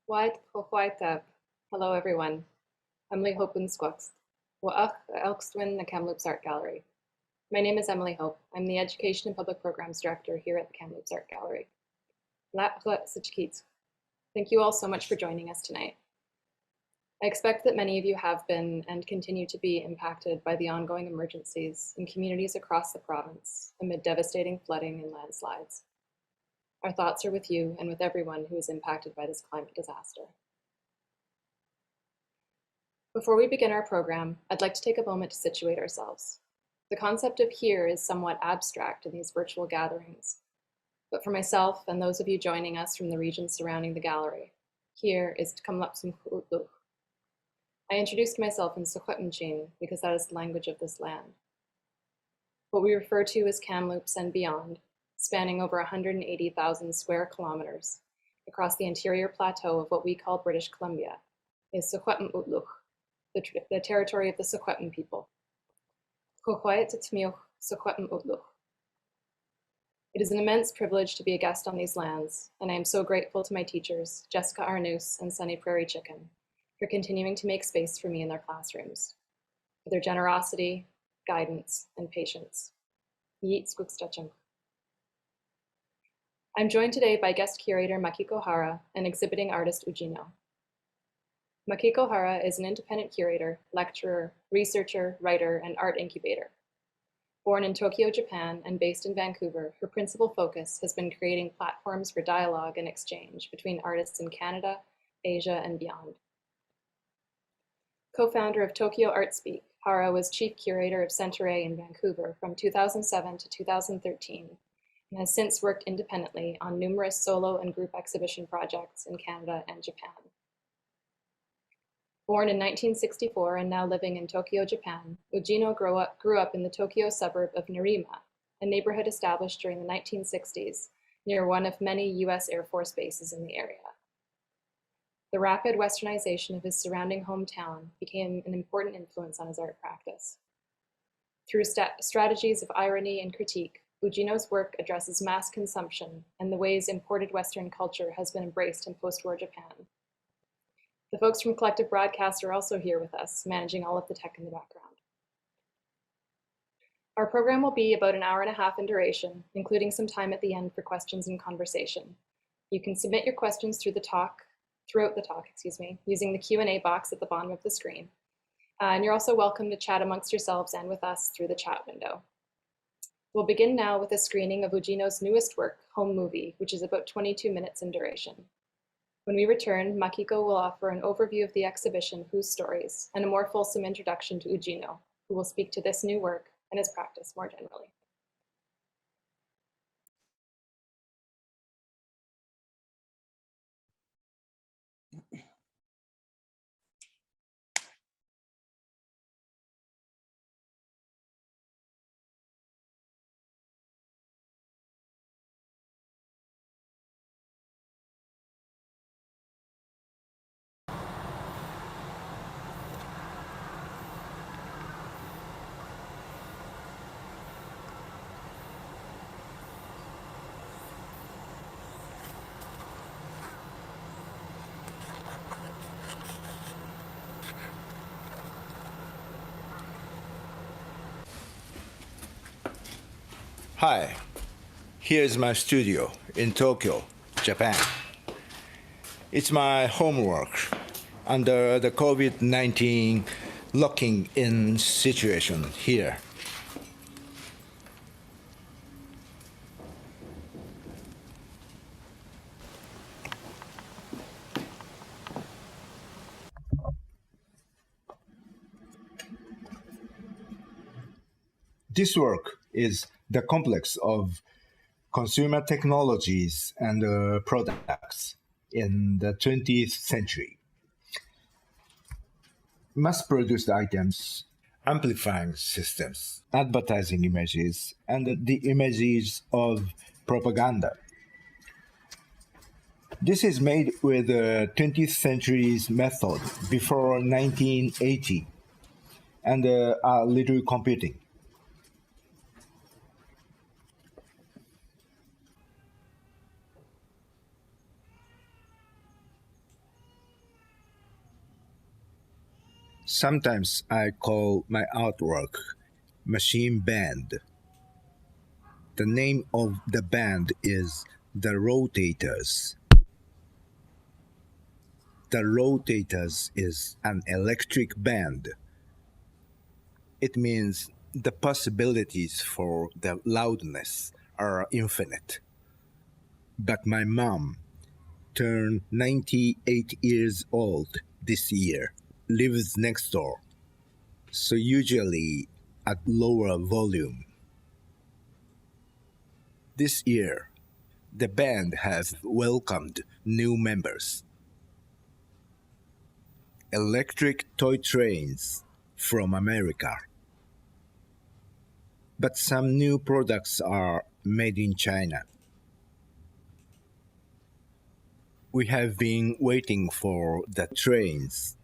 Wide Hohuaitap. Hello, everyone. Emily Hope Squux. Wa'ach Elkstwin, the Kamloops Art Gallery. My name is Emily Hope. I'm the Education and Public Programs Director here at the Kamloops Art Gallery. Thank you all so much for joining us tonight. I expect that many of you have been and continue to be impacted by the ongoing emergencies in communities across the province amid devastating flooding and landslides. Our thoughts are with you and with everyone who is impacted by this climate disaster. Before we begin our program, I'd like to take a moment to situate ourselves. The concept of here is somewhat abstract in these virtual gatherings, but for myself and those of you joining us from the regions surrounding the gallery, here is Tkamlapsum Ku'utluch. I introduced myself in Secwepemchin because that is the language of this land. What we refer to as Kamloops and beyond, spanning over 180,000 square kilometers across the interior plateau of what we call British Columbia, is Secwepemcutluch, the territory of the Secwepem people. It is an immense privilege to be a guest on these lands, and I am so grateful to my teachers, Jessica Arnoose and Sunny Prairie Chicken, for continuing to make space for me in their classrooms, for their generosity, guidance, and patience. I'm joined today by guest curator Makiko Hara and exhibiting artist UJINO. Makiko Hara is an independent curator, lecturer, researcher, writer, and art incubator. Born in Tokyo, Japan, and based in Vancouver, her principal focus has been creating platforms for dialogue and exchange between artists in Canada, Asia, and beyond. Co-founder of Tokyo Art Speak, Hara was chief curator of Centre in Vancouver from 2007 to 2013, and has since worked independently on numerous solo and group exhibition projects in Canada and Japan. Born in 1964 and now living in Tokyo, Japan, UJINO grew up in the Tokyo suburb of Nerima, a neighborhood established during the 1960s near one of many US Air Force bases in the area. The rapid westernization of his surrounding hometown became an important influence on his art practice. Through strategies of irony and critique, UJINO's work addresses mass consumption and the ways imported Western culture has been embraced in post-war Japan. The folks from Collective Broadcast are also here with us, managing all of the tech in the background. Our program will be about an hour and a half in duration, including some time at the end for questions and conversation. You can submit your questions throughout the talk, using the Q&A box at the bottom of the screen. And you're also welcome to chat amongst yourselves and with us through the chat window. We'll begin now with a screening of UJINO's newest work, Home Movie, which is about 22 minutes in duration. When we return, Makiko will offer an overview of the exhibition, Whose Stories, and a more fulsome introduction to UJINO, who will speak to this new work and his practice more generally. Hi, here's my studio in Tokyo, Japan. It's my homework under the COVID-19 locking in situation here. This work is the complex of consumer technologies and products in the 20th century. Mass-produced items, amplifying systems, advertising images, and the images of propaganda. This is made with the 20th century's method before 1980 and a little computing. Sometimes I call my artwork Machine Band. The name of the band is the Rotators. The Rotators is an electric band. It means the possibilities for the loudness are infinite. But my mom turned 98 years old this year, lives next door, so usually at lower volume. This year, the band has welcomed new members. Electric toy trains from America. But some new products are made in China. We have been waiting for the trains.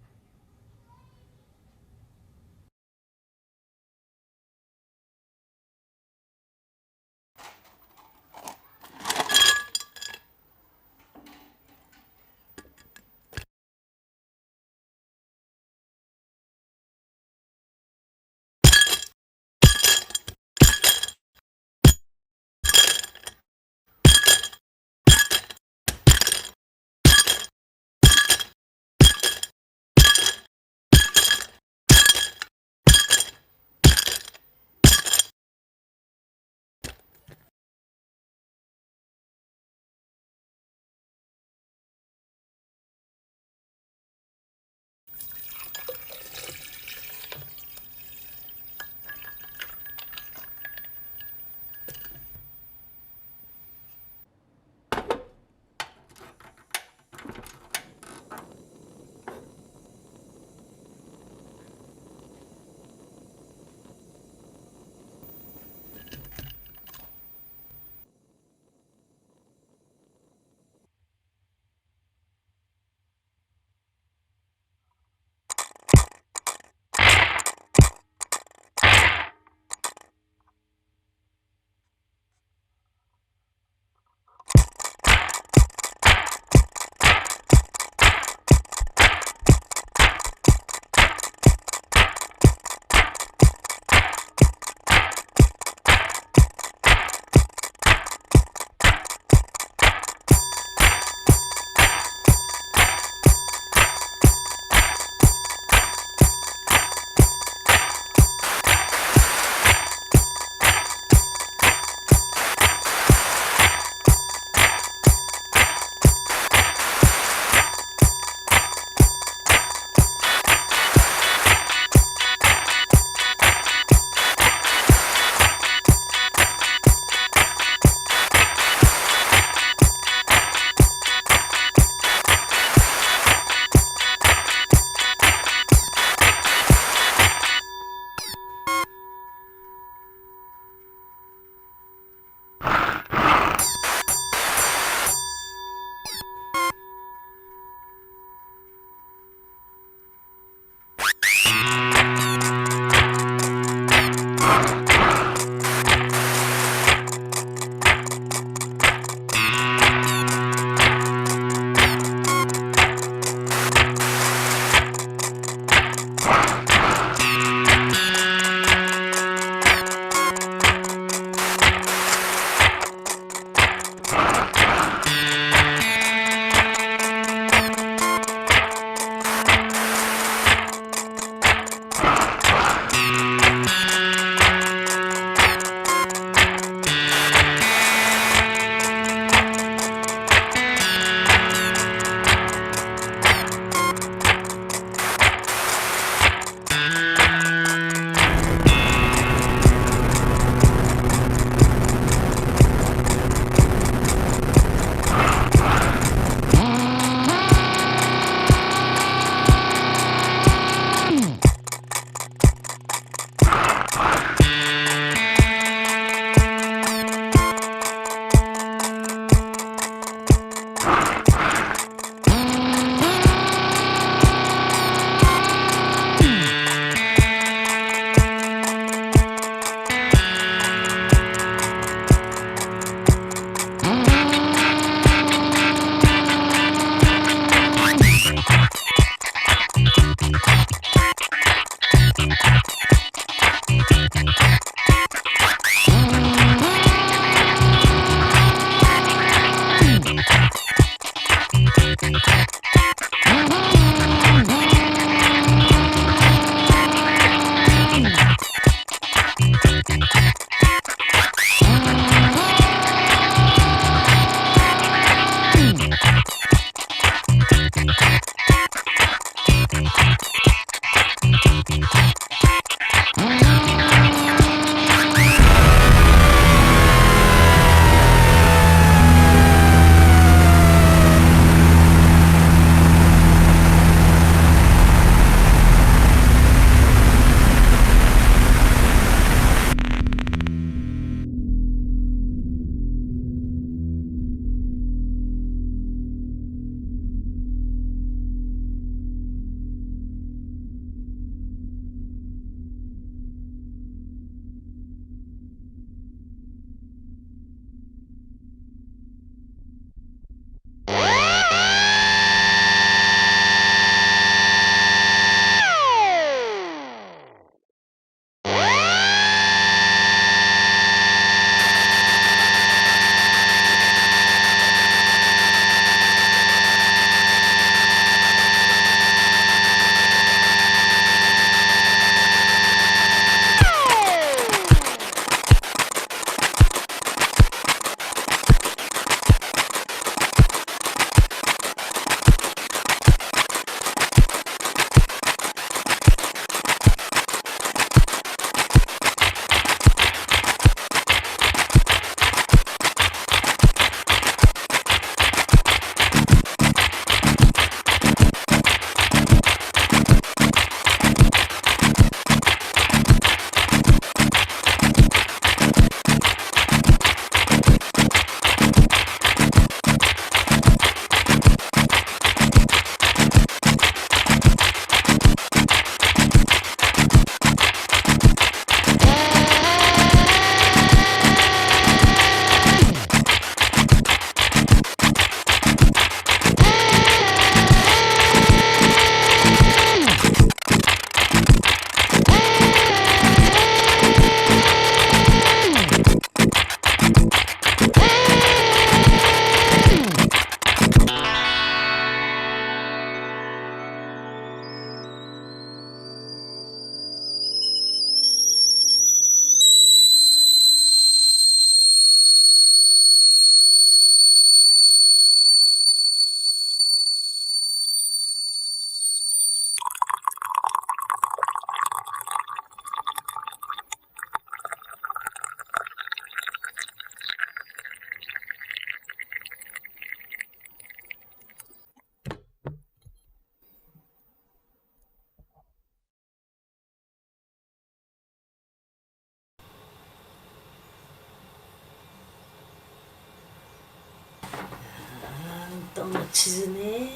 島の地図ね、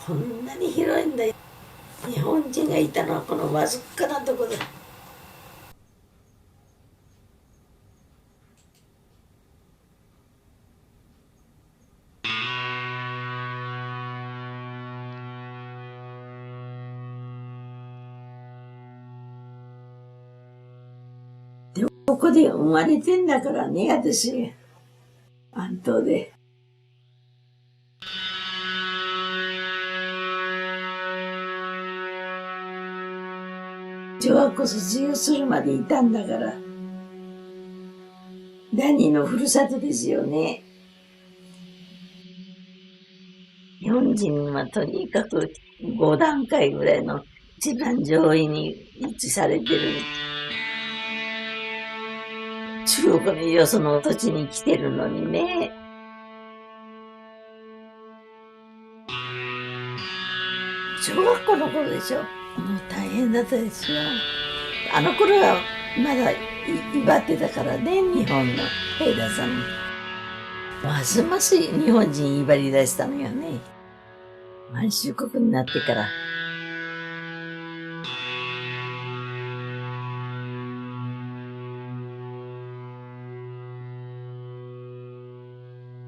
こんなに広いんだよ。日本人がいたのはこのわずかなとこだ。でもここで生まれてんだからね、私。安島で。小学校卒業するまでいたんだから。ダニーのふるさとですよね。日本人はとにかく5段階ぐらいの一番上位に位置されてる。中国のよその土地に来てるのにね。小学校の頃でしょ。もう大変だったですよ。あの頃はまだ威張ってたからね、日本の兵隊さんも。ますます日本人威張り出したのよね。満州国になってから。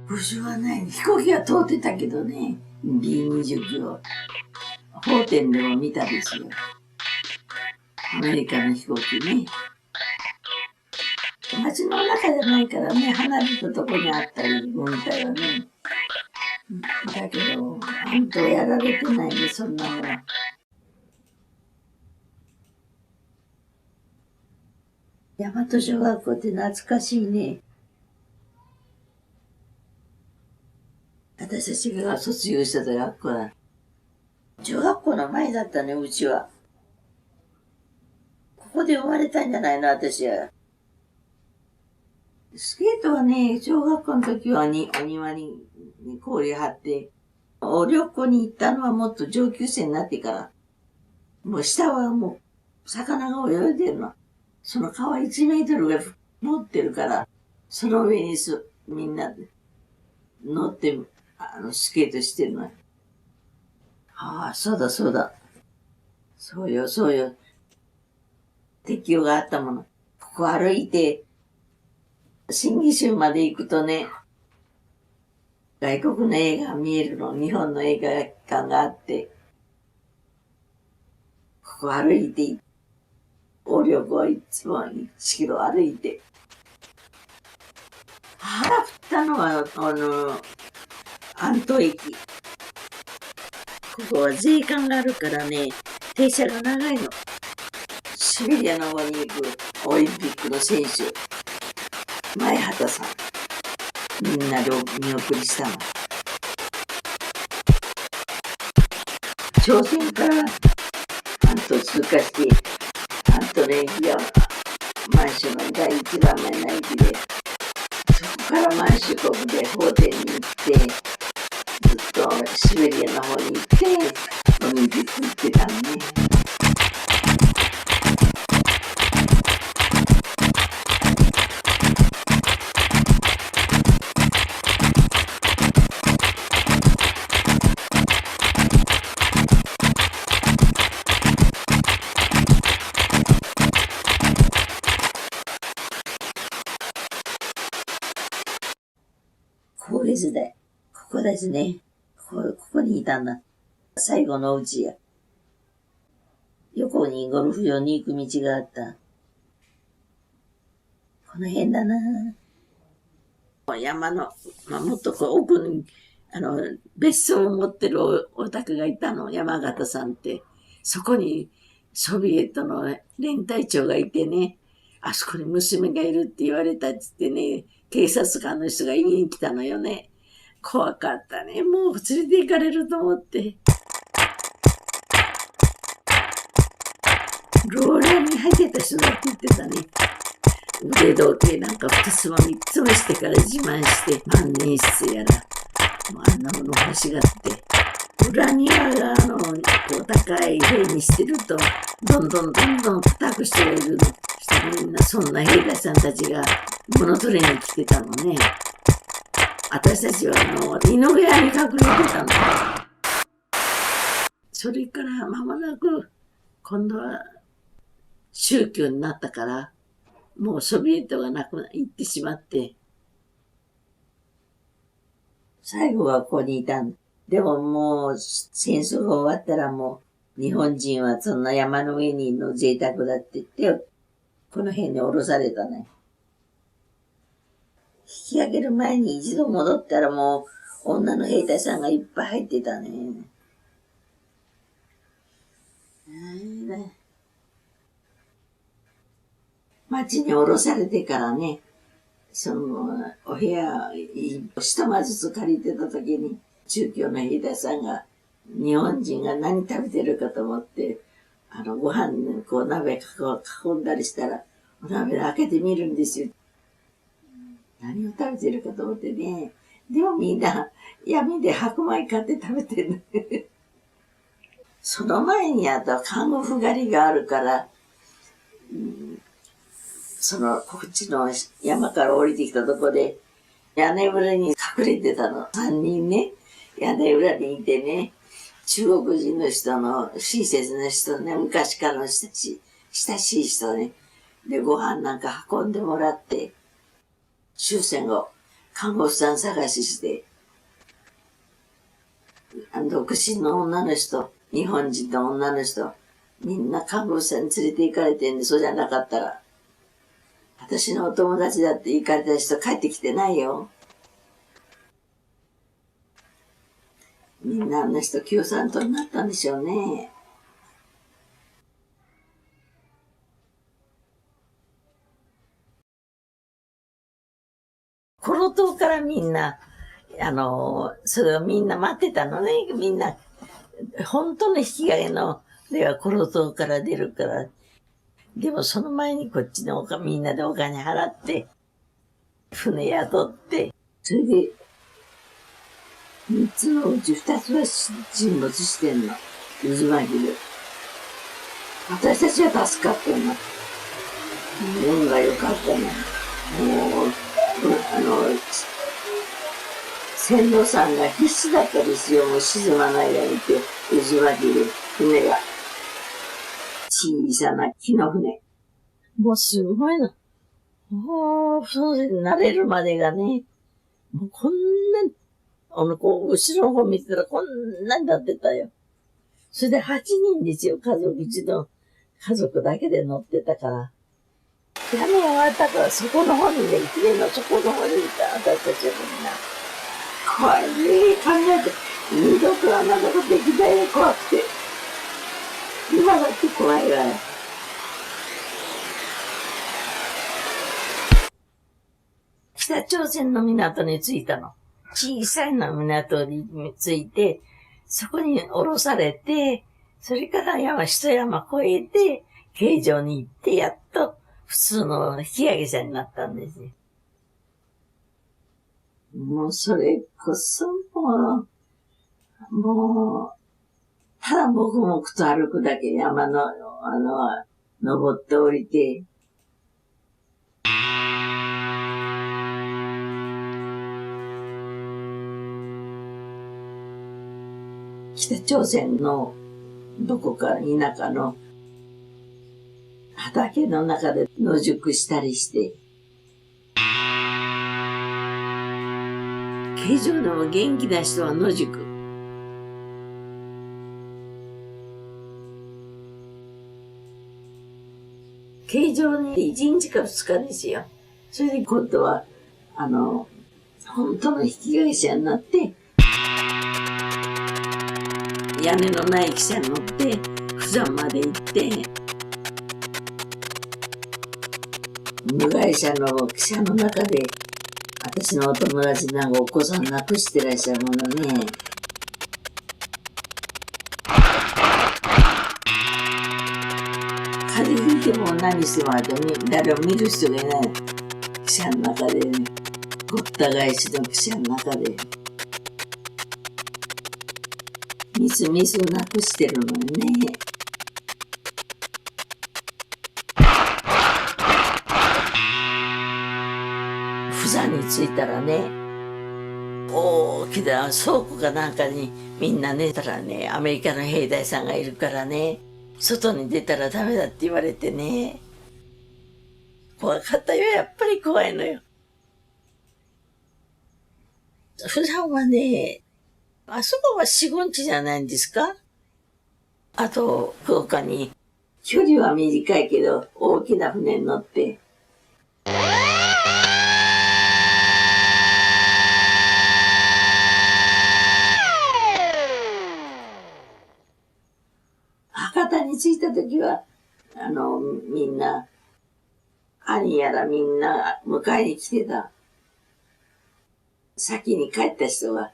武士はない。飛行機は通ってたけどね。B29 を。法典でも見たですよ。アメリカの飛行機ね。街の中じゃないからね、離れたとこにあったり、軍隊はね。だけど、あんたはやられてないね、そんなのは。大和小学校って懐かしいね。私たちが卒業した学校だ。小学校の前だったね、うちは。ここで生まれたんじゃないの、私は。スケートはね、小学校の時はお庭に氷張って、お旅行に行ったのはもっと上級生になってから。もう下はもう、魚が泳いでるの。その川1メートルが持ってるから、その上にみんなで乗って、スケートしてるの。ああ、そうだそうだ。そうよ、そうよ。適用があったもの。ここ歩いて、新義州まで行くとね、外国の映画見えるの。日本の映画館があって、ここ歩いて、お旅行いつも1キロ歩いて。腹降ったのは、安島駅。ここは税関があるからね、停車が長いの。シベリアの方に行くオリンピックの選手、前畑さん、みんなで見送りしたの。朝鮮から関東通過して、関東の駅が満州の第一番目の駅で、そこから満州国で法廷に行って、ずっとシベリアの方に行って、オリンピック行ってたのね。高齢時代。ここですね。ここにいたんだ。最後のうちや。横にゴルフ場に行く道があった。この辺だな。山の、もっと奥に、別荘を持ってるお宅がいたの。山形さんって。そこにソビエトの連隊長がいてね、あそこに娘がいるって言われたっつってね、警察官の人が言いに来たのよね。怖かったね。もう連れて行かれると思って。ローラーに入ってた人だって言ってたね。腕時計なんか2つも3つもしてから自慢して、万年筆やら、あんなもの欲しがって。裏庭が高い塀にしてると、どんどん叩く人がいるの。したらみんなそんな兵隊さんたちが物取りに来てたのね。私たちは犬小屋に隠れてたの。それから間もなく、今度は宗教になったから、もうソビエトがなくなってしまって、最後はここにいたんだ。でももう戦争が終わったらもう日本人はそんな山の上にの贅沢だって言って、この辺に降ろされたね。引き上げる前に一度戻ったらもう女の兵隊さんがいっぱい入ってたね。町に降ろされてからね、お部屋、一間ずつ借りてた時に、中京の兵隊さんが、日本人が何食べてるかと思って、ご飯ね、こう鍋囲んだりしたら、お鍋開けてみるんですよ。何を食べてるかと思ってね。でもみんな闇で白米買って食べてるの。その前にあと看護婦狩りがあるから、こっちの山から降りてきたとこで、屋根裏に隠れてたの。3人ね、屋根裏にいてね、中国人の人の親切な人ね、昔からの親しい人ね。で、ご飯なんか運んでもらって、終戦後、看護婦さん探しして、独身の女の人、日本人の女の人、みんな看護婦さんに連れて行かれてんで、そうじゃなかったら、私のお友達だって行かれた人帰ってきてないよ。みんなあの人共産党になったんでしょうね。コロ島からみんな、それをみんな待ってたのね。みんな、本当の引き上げの、ではコロ島から出るから。でもその前にこっちのみんなでお金払って、船雇って、それで、3つのうち2つは沈没してんの。渦巻きで。私たちは助かってんの。運が良かったね。もう、船頭さんが必死だったですよ。もう沈まないようにって、渦巻きで、船が。小さな木の船。もうすごいの。もう、そう慣れるまでがね、もうこんな、後ろの方見てたらこんなになってたよ。それで8人ですよ、うちの家族だけで乗ってたから。屋根終わったから、そこの方にね、家のそこの方にいた、私たちはみんな。これ考えて、二度とあんなことできないよ、怖くて。今だって怖いわよ。北朝鮮の港に着いたの。小さい港に着いて、そこに降ろされて、それから一山越えて、形状に行って、やっと普通の引き上げ者になったんですよ。もうそれこそもう、ただ黙々と歩くだけ山の、登って降りて、北朝鮮のどこか田舎の畑の中で野宿したりして、形状でも元気な人は野宿。形状に1日か2日ですよ。それで今度は、本当の引き上げ者になって、屋根のない汽車に乗って、釜山まで行って、無害者の汽車の中で、私のお友達なんかお子さん亡くしてらっしゃるものね。風邪ひいても何しても誰も見る人がいない。汽車の中でね、ごった返しの汽車の中で。みすみすなくしてるのにね。釜山に着いたらね、大きな倉庫かなんかにみんな寝たらね、アメリカの兵隊さんがいるからね、外に出たらダメだって言われてね、怖かったよ、やっぱり怖いのよ。普段はね、あそこは四五日じゃないんですか？あと、福岡に、距離は短いけど、大きな船に乗って、博多に着いた時は、みんな、兄やらみんな迎えに来てた。先に帰った人は、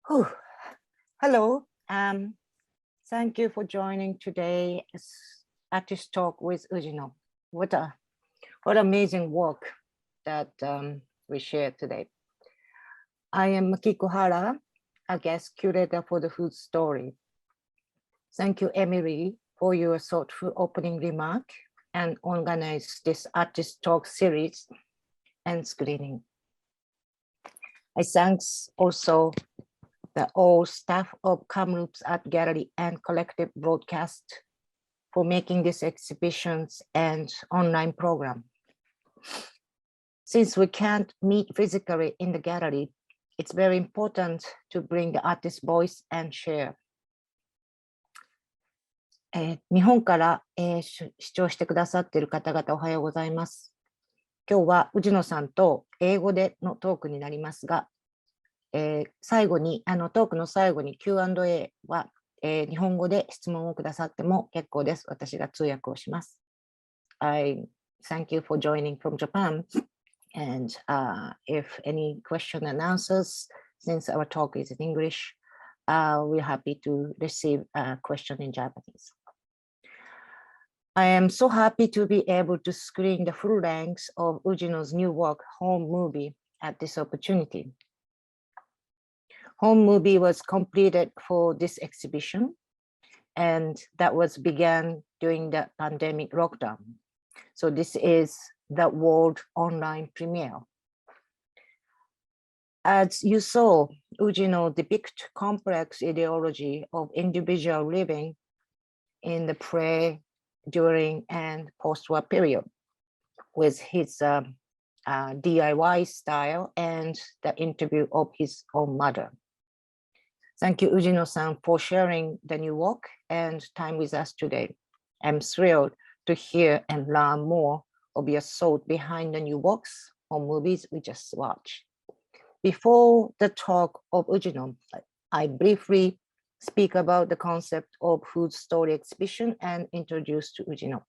Whew. Hello. Thank you for joining today's artist talk with UJINO. What amazing work that we shared today. I am Makiko Hara, a guest curator for the food story. Thank you, Emily, for your thoughtful opening remark and organize this artist talk series and screening. I thanks also the all staff of Kamloops Art Gallery and Collective Broadcast for making these exhibitions and online program. Since we can't meet physically in the gallery, it's very important to bring the artist's voice and share. 日本から、視聴してくださっている方々おはようございます。今日は宇治野さんと英語でのトークになりますが、最後にトークの最後に Q&A は、日本語で質問をくださっても結構です。私が通訳をします。I thank you for joining from Japan. And if any question and answers, since our talk is in English, we're happy to receive a question in Japanese. I am so happy to be able to screen the full length of Ujino's new work, Home Movie, at this opportunity. Home Movie was completed for this exhibition, and that was began during the pandemic lockdown. So this is the world online premiere. As you saw, Ujino depicts complex ideology of individual living in the pre, during, and post-war period with his DIY style and the interview of his own mother. Thank you, Ujino-san, for sharing the new work and time with us today. I'm thrilled to hear and learn more of your thought behind the new works or movies we just watched. Before the talk of Ujino, I briefly speak about the concept of Food Story exhibition and introduce to Ujino.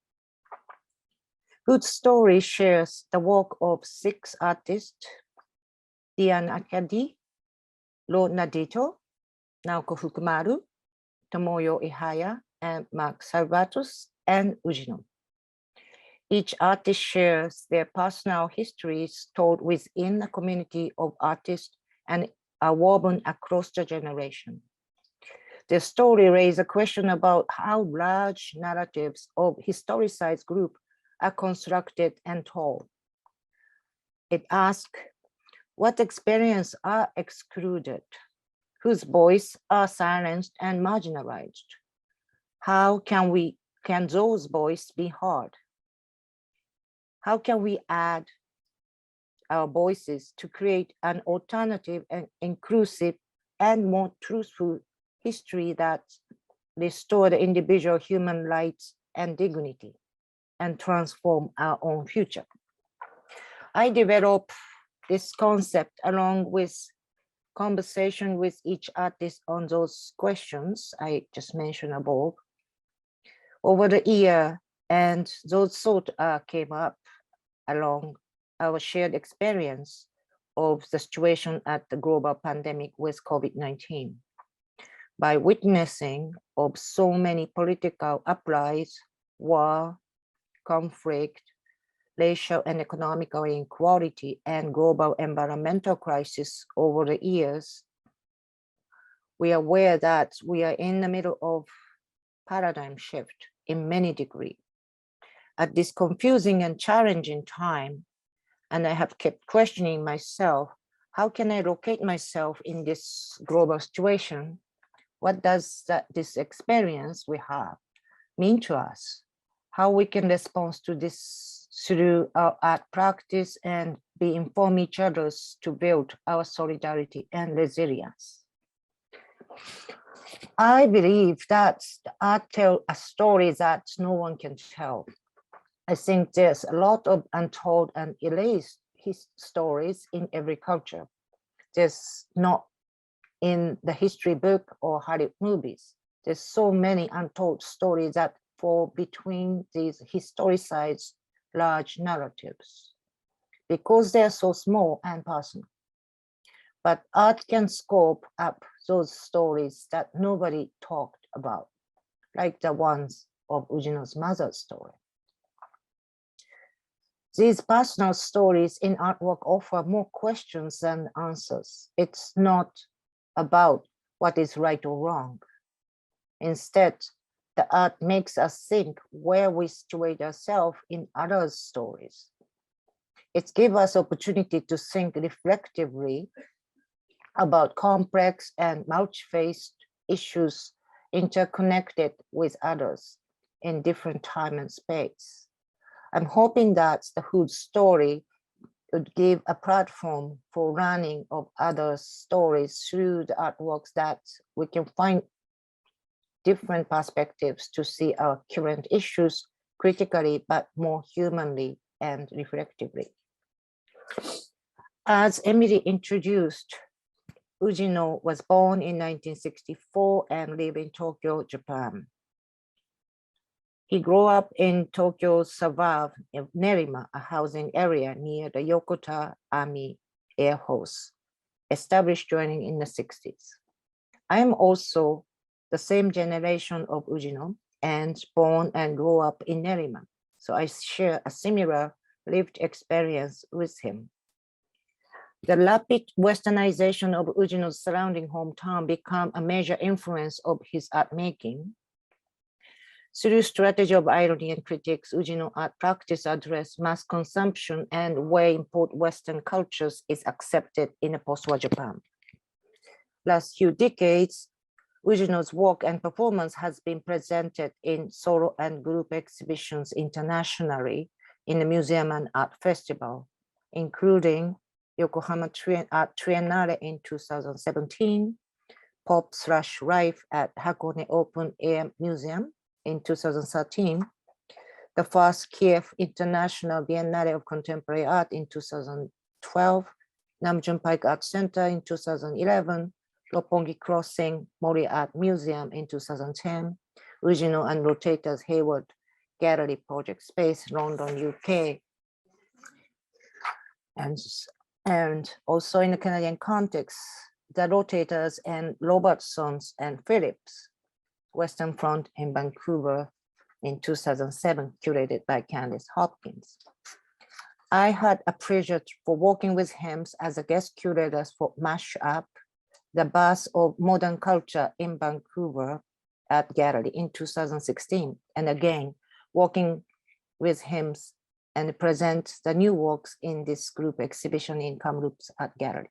Food Story shares the work of 6 artists, Diane Akadi, Ro Nadito, Naoko Fukumaru, Tomoyo Ihaya, and Mark Salvatos, and Ujino. Each artist shares their personal histories told within a community of artists and are woven across the generation. The story raises a question about how large narratives of historicized group are constructed and told. It asks, what experiences are excluded? Whose voices are silenced and marginalized? How can those voices be heard? How can we add our voices to create an alternative and inclusive and more truthful history that restore the individual human rights and dignity and transform our own future? I developed this concept along with conversation with each artist on those questions I just mentioned above over the year, and those thoughts came up along our shared experience of the situation at the global pandemic with COVID-19. By witnessing of so many political uprisings, war, conflict, racial and economical inequality, and global environmental crisis over the years, we are aware that we are in the middle of paradigm shift in many degrees. At this confusing and challenging time, and I have kept questioning myself, how can I locate myself in this global situation? What does this experience we have mean to us? How we can respond to this through our art practice and be inform each other to build our solidarity and resilience. I believe that the art tells a story that no one can tell. I think there's a lot of untold and erased stories in every culture. There's not in the history book or Hollywood movies. There's so many untold stories that fall between these historicized large narratives because they're so small and personal. But art can scope up those stories that nobody talked about, like the ones of UJINO's mother's story. These personal stories in artwork offer more questions than answers. It's not about what is right or wrong. Instead, the art makes us think where we situate ourselves in others' stories. It gives us opportunity to think reflectively about complex and multi-faced issues interconnected with others in different time and space. I'm hoping that the Hood story would give a platform for learning of other stories through the artworks that we can find different perspectives to see our current issues critically, but more humanly and reflectively. As Emily introduced, UJINO was born in 1964 and lived in Tokyo, Japan. He grew up in Tokyo's suburb of Nerima, a housing area near the Yokota Army Air Force, established joining in the 60s. I am also the same generation of UJINO and born and grew up in Nerima, so I share a similar lived experience with him. The rapid westernization of UJINO's surrounding hometown became a major influence of his art making. Through strategy of irony and critics, UJINO art practice address mass consumption and way import Western cultures is accepted in a post-war Japan. Last few decades, UJINO's work and performance has been presented in solo and group exhibitions internationally in the museum and art festival, including Yokohama Art Triennale in 2017, Pop/Life at Hakone Open Air Museum in 2013, the first Kiev International Biennale of Contemporary Art in 2012, Namjoon Pike Art Center in 2011, Roppongi Crossing Mori Art Museum in 2010, UJINO and Rotators Hayward Gallery Project Space, London, UK. And also in the Canadian context, the Rotators and Robertsons and Phillips Western Front in Vancouver in 2007, curated by Candice Hopkins. I had a pleasure for working with him as a guest curator for Mashup, the Birth of Modern Culture in Vancouver at Gallery in 2016, and again, working with him and present the new works in this group exhibition in Kamloops at Gallery.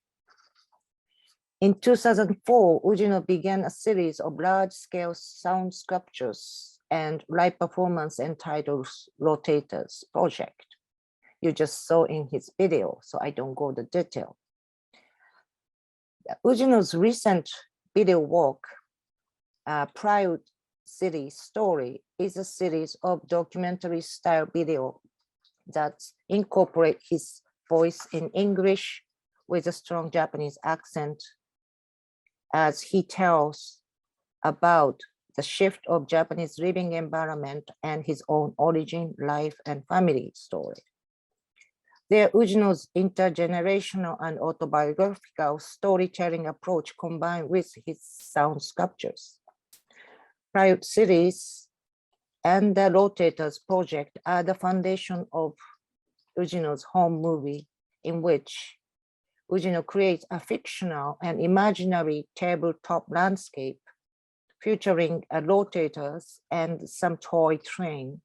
In 2004, UJINO began a series of large-scale sound sculptures and live performance entitled Rotators project. You just saw in his video, so I don't go into detail. UJINO's recent video work, Plywood City Stories, is a series of documentary-style video that incorporate his voice in English with a strong Japanese accent as he tells about the shift of Japanese living environment and his own origin, life, and family story. There, UJINO's intergenerational and autobiographical storytelling approach combined with his sound sculptures. Plywood Cities and the Rotators project are the foundation of UJINO's home movie, in which UJINO creates a fictional and imaginary tabletop landscape featuring rotators and some toy train.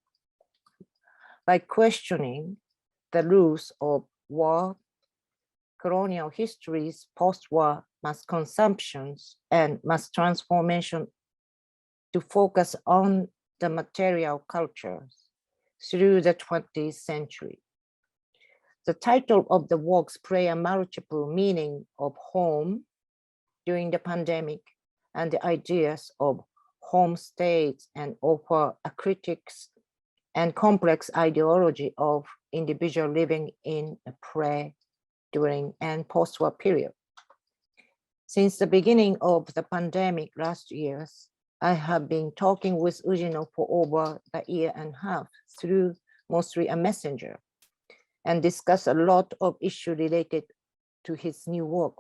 By questioning the rules of war, colonial histories, post-war mass consumptions, and mass transformation to focus on the material cultures through the 20th century. The title of the works play a multiple meaning of home during the pandemic and the ideas of home states, and offer a critics and complex ideology of individual living in a pre, during, and post-war period. Since the beginning of the pandemic last year, I have been talking with UJINO for over a year and a half through mostly a messenger, and discuss a lot of issues related to his new work.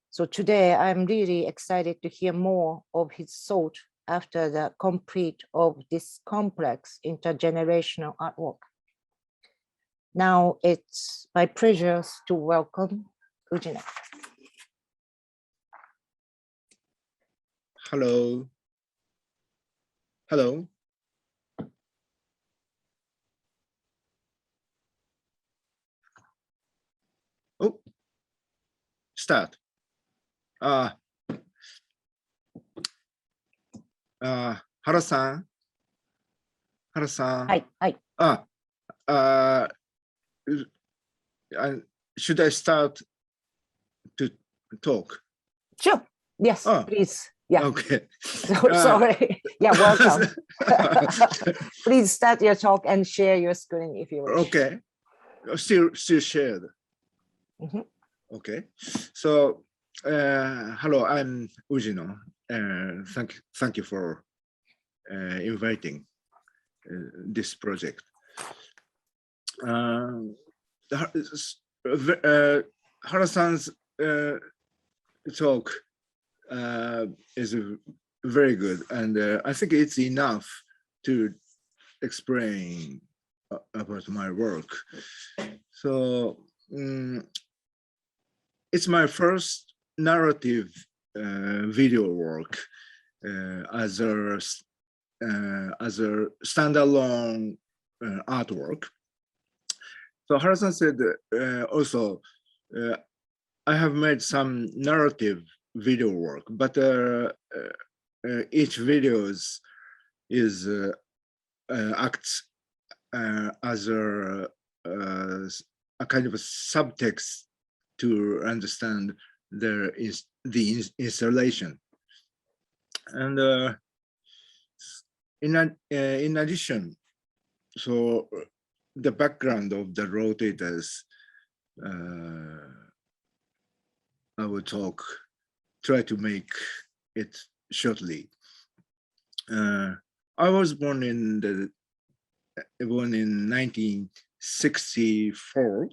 So today I'm really excited to hear more of his thought after the complete of this complex intergenerational artwork. Now it's my pleasure to welcome UJINO. Hello. Hello. Oh, start. Hara-san. Hara-san. Hi. Should I start to talk? Sure. Yes, please. Yeah. Okay. Sorry. Yeah, welcome. Please start your talk and share your screen if you wish. Okay. Still shared. Mm-hmm. Okay. So, hello, I'm UJINO. Thank you for inviting this project. Hara-san's talk is very good, and I think it's enough to explain about my work. So it's my first narrative video work as a standalone artwork. So Hara-san said also, I have made some narrative video work, but each videos is acts as a kind of a subtext to understand the installation. And in addition, so the background of the rotators, I will try to make it shortly. I was born in 1964.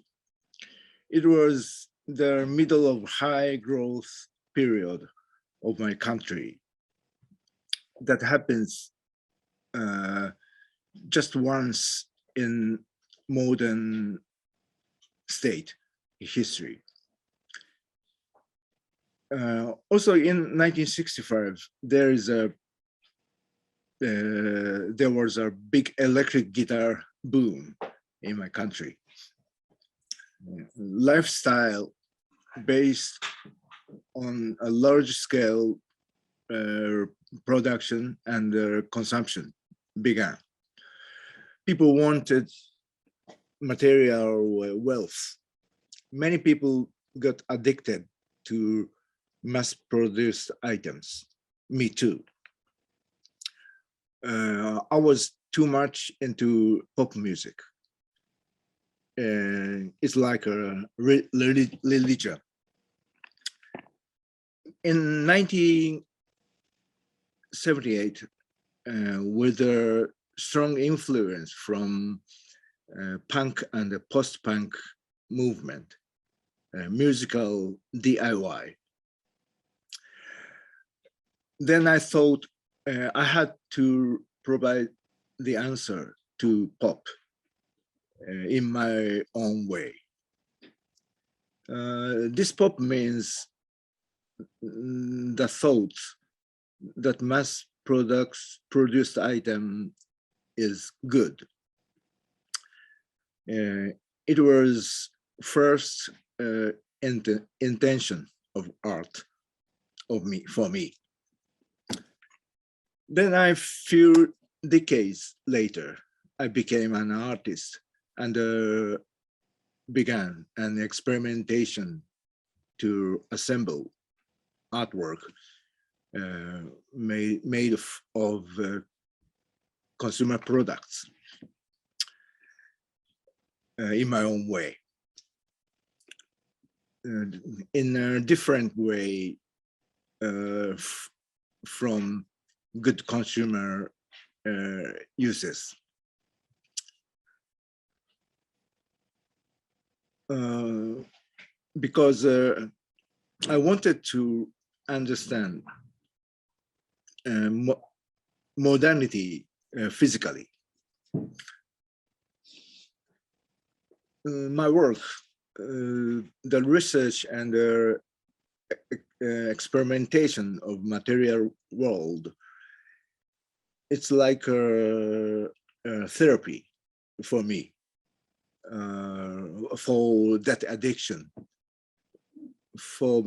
It was the middle of high growth period of my country. That happens just once in modern state history. Also in 1965, there was a big electric guitar boom in my country. Lifestyle based on a large scale production and consumption began. People wanted material wealth. Many people got addicted to mass-produced items. Me too. I was too much into pop music. It's like a religion. In 1978, with a strong influence from punk and the post-punk movement, musical DIY. Then I thought I had to provide the answer to pop in my own way. This pop means the thought that mass-produced item is good. It was first intention of art for me. Then a few decades later, I became an artist and began an experimentation to assemble artwork made of consumer products in my own way, in a different way from good consumer uses. Because I wanted to understand modernity physically. My work, the research and experimentation of material world, it's like a therapy for me, for that addiction, for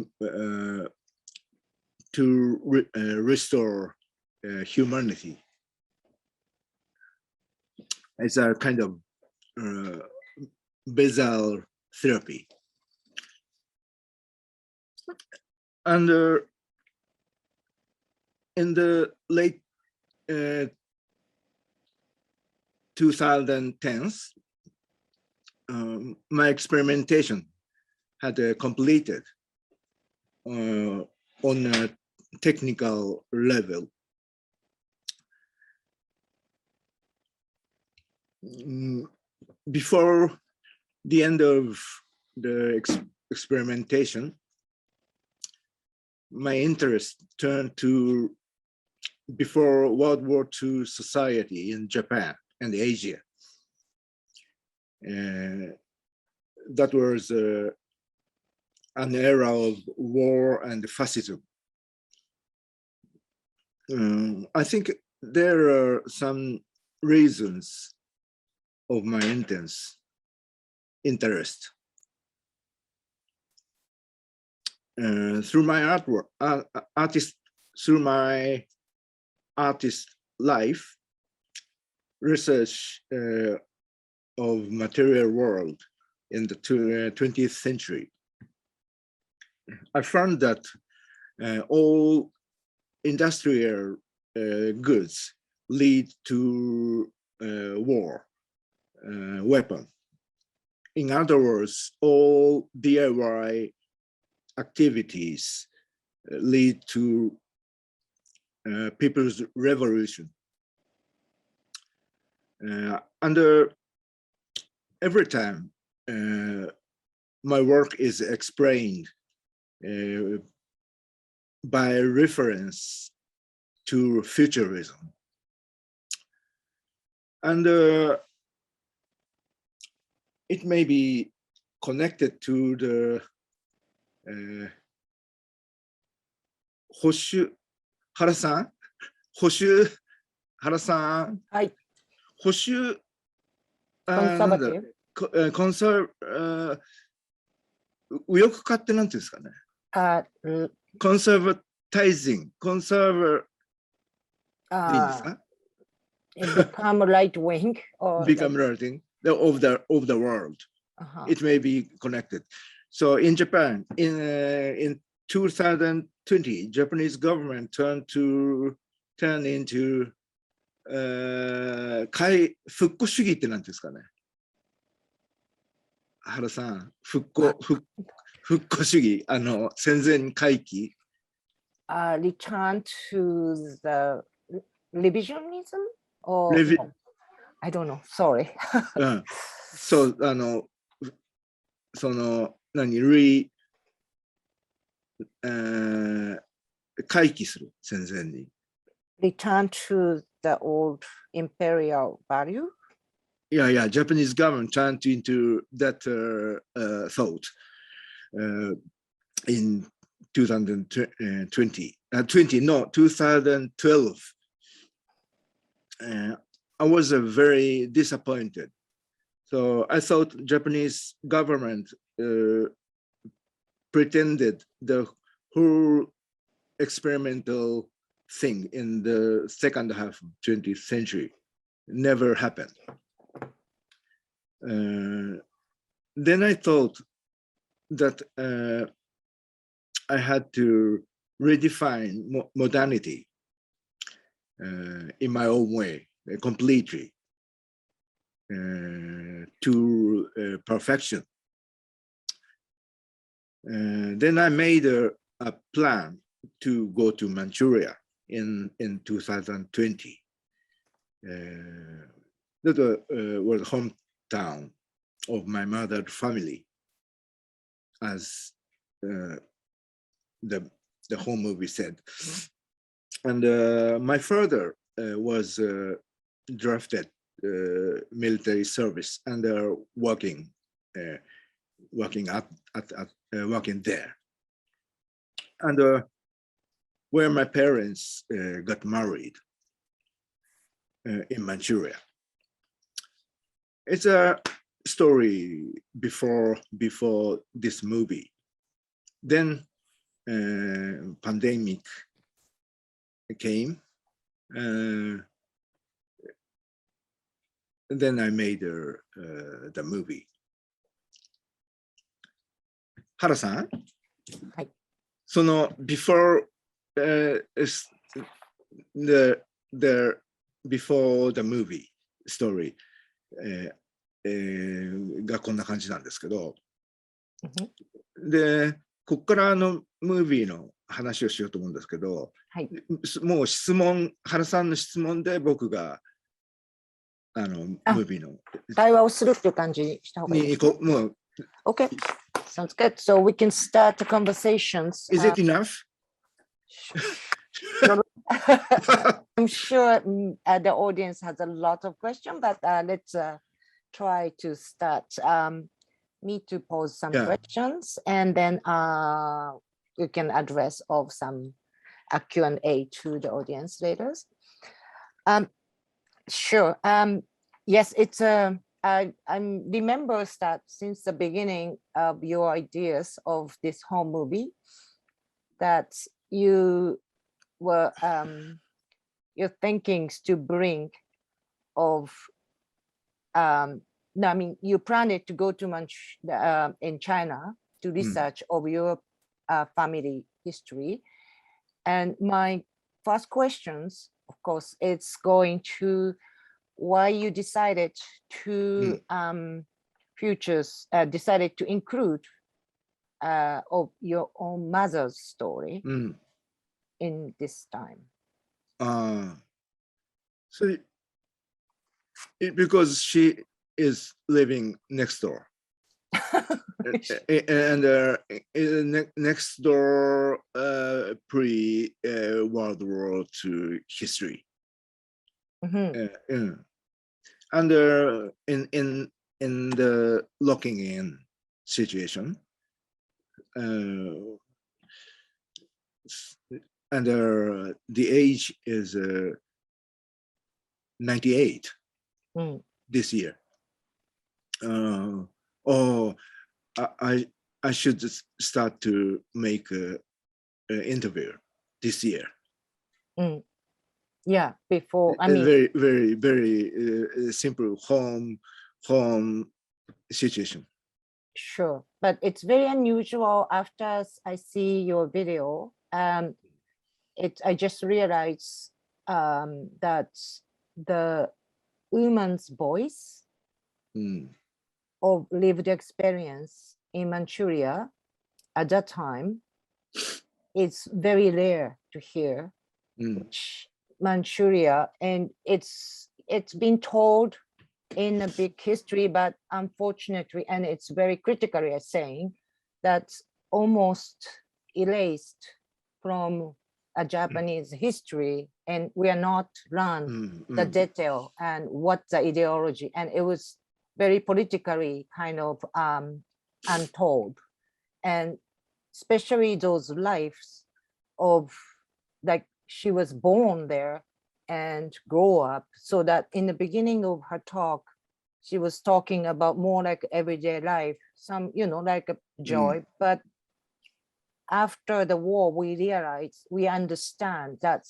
to restore humanity. It's a kind of bizarre therapy. And in the late 2010s, my experimentation had completed on a technical level. Before the end of the experimentation, my interest turned to before World War II society in Japan and Asia. That was an era of war and fascism. I think there are some reasons of my intense interest. Through my artwork, through my artist life, research of material world in the 20th century, I found that all industrial goods lead to war, weapon. In other words, all DIY activities lead to people's revolution. And every time my work is explained by reference to futurism. And it may be connected to the 保守原さん、保守原さん、はい。保守なんだ Conservative. コンサー右翼化ってなんていうんですかね。コンサーバタイジング、コンサーバでいいんですか become right wing or become right wing of the world. It may be connected. So in Japan, in 2020, Japanese government turned into 復古主義ってなんていうんですかね。原さん、復古主義、戦前回帰。return to the revisionism or no? I don't know. Sorry. そう、回帰する、戦前に。Return to the old imperial value? Yeah, Japanese government turned into that thought in 2012. I was very disappointed. So I thought Japanese government pretended the whole experimental thing in the second half of 20th century never happened. Then I thought that I had to redefine modernity in my own way, completely, to perfection. Then I made a plan to go to Manchuria in 2020. That was hometown of my mother's family, as the home movie said. And my father was drafted military service and working there. And where my parents got married in Manchuria. It's a story before this movie. Then pandemic came. Then I made the movie. Hara-san? はい。その before before the movie story がこんな感じなんですけど、で、ここからムービーの話をしようと思うんですけど、はい、もう原さんの質問で僕がムービーの対話をするっていう感じにした方がいいですか？もう Okay, sounds good. So we can start the conversations. Is it enough? I'm sure the audience has a lot of questions, but let's try to start. Me to pose some questions, and then you can address of some Q&A to the audience later. Sure. Yes, it's I remember that since the beginning of your ideas of this home movie, that you were your thinkings to bring of no, I mean you planned to go to in China to research of your family history, and my first questions, of course, it's going to why you decided to decided to include of your own mother's story in this time. So because she is living next door. And next door pre World War II history. And in the locking in situation, and the age is 98 this year. Or I should start to make an interview this year. Yeah, before, I A mean, very, very, very simple home situation. sure, but it's very unusual. After I see your video, I just realized that the woman's voice of lived experience in Manchuria at that time is very rare to hear. Which Manchuria, and it's been told in a big history, but unfortunately, and it's very critically saying that almost erased from a Japanese history, and we are not learned the detail and what the ideology, and it was very politically kind of untold, and especially those lives of, like, she was born there and grow up, so that in the beginning of her talk, she was talking about more like everyday life, some, like a joy. But after the war, we understand that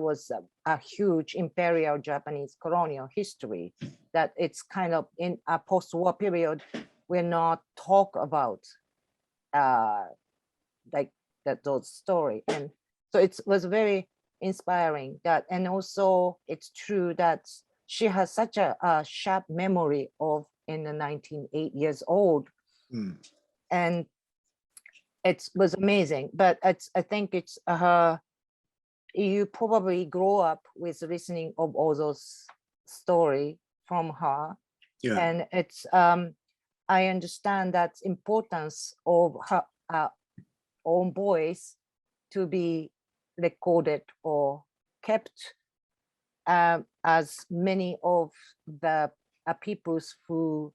was a huge imperial Japanese colonial history, that it's kind of in a post-war period, we're not talk about like those story. And so it was very inspiring that, and also it's true that she has such a sharp memory of in the 8 years old. And it was amazing. But I think it's you probably grow up with listening of all those story from her. Yeah. And it's I understand that importance of her own voice to be recorded or kept, as many of the peoples who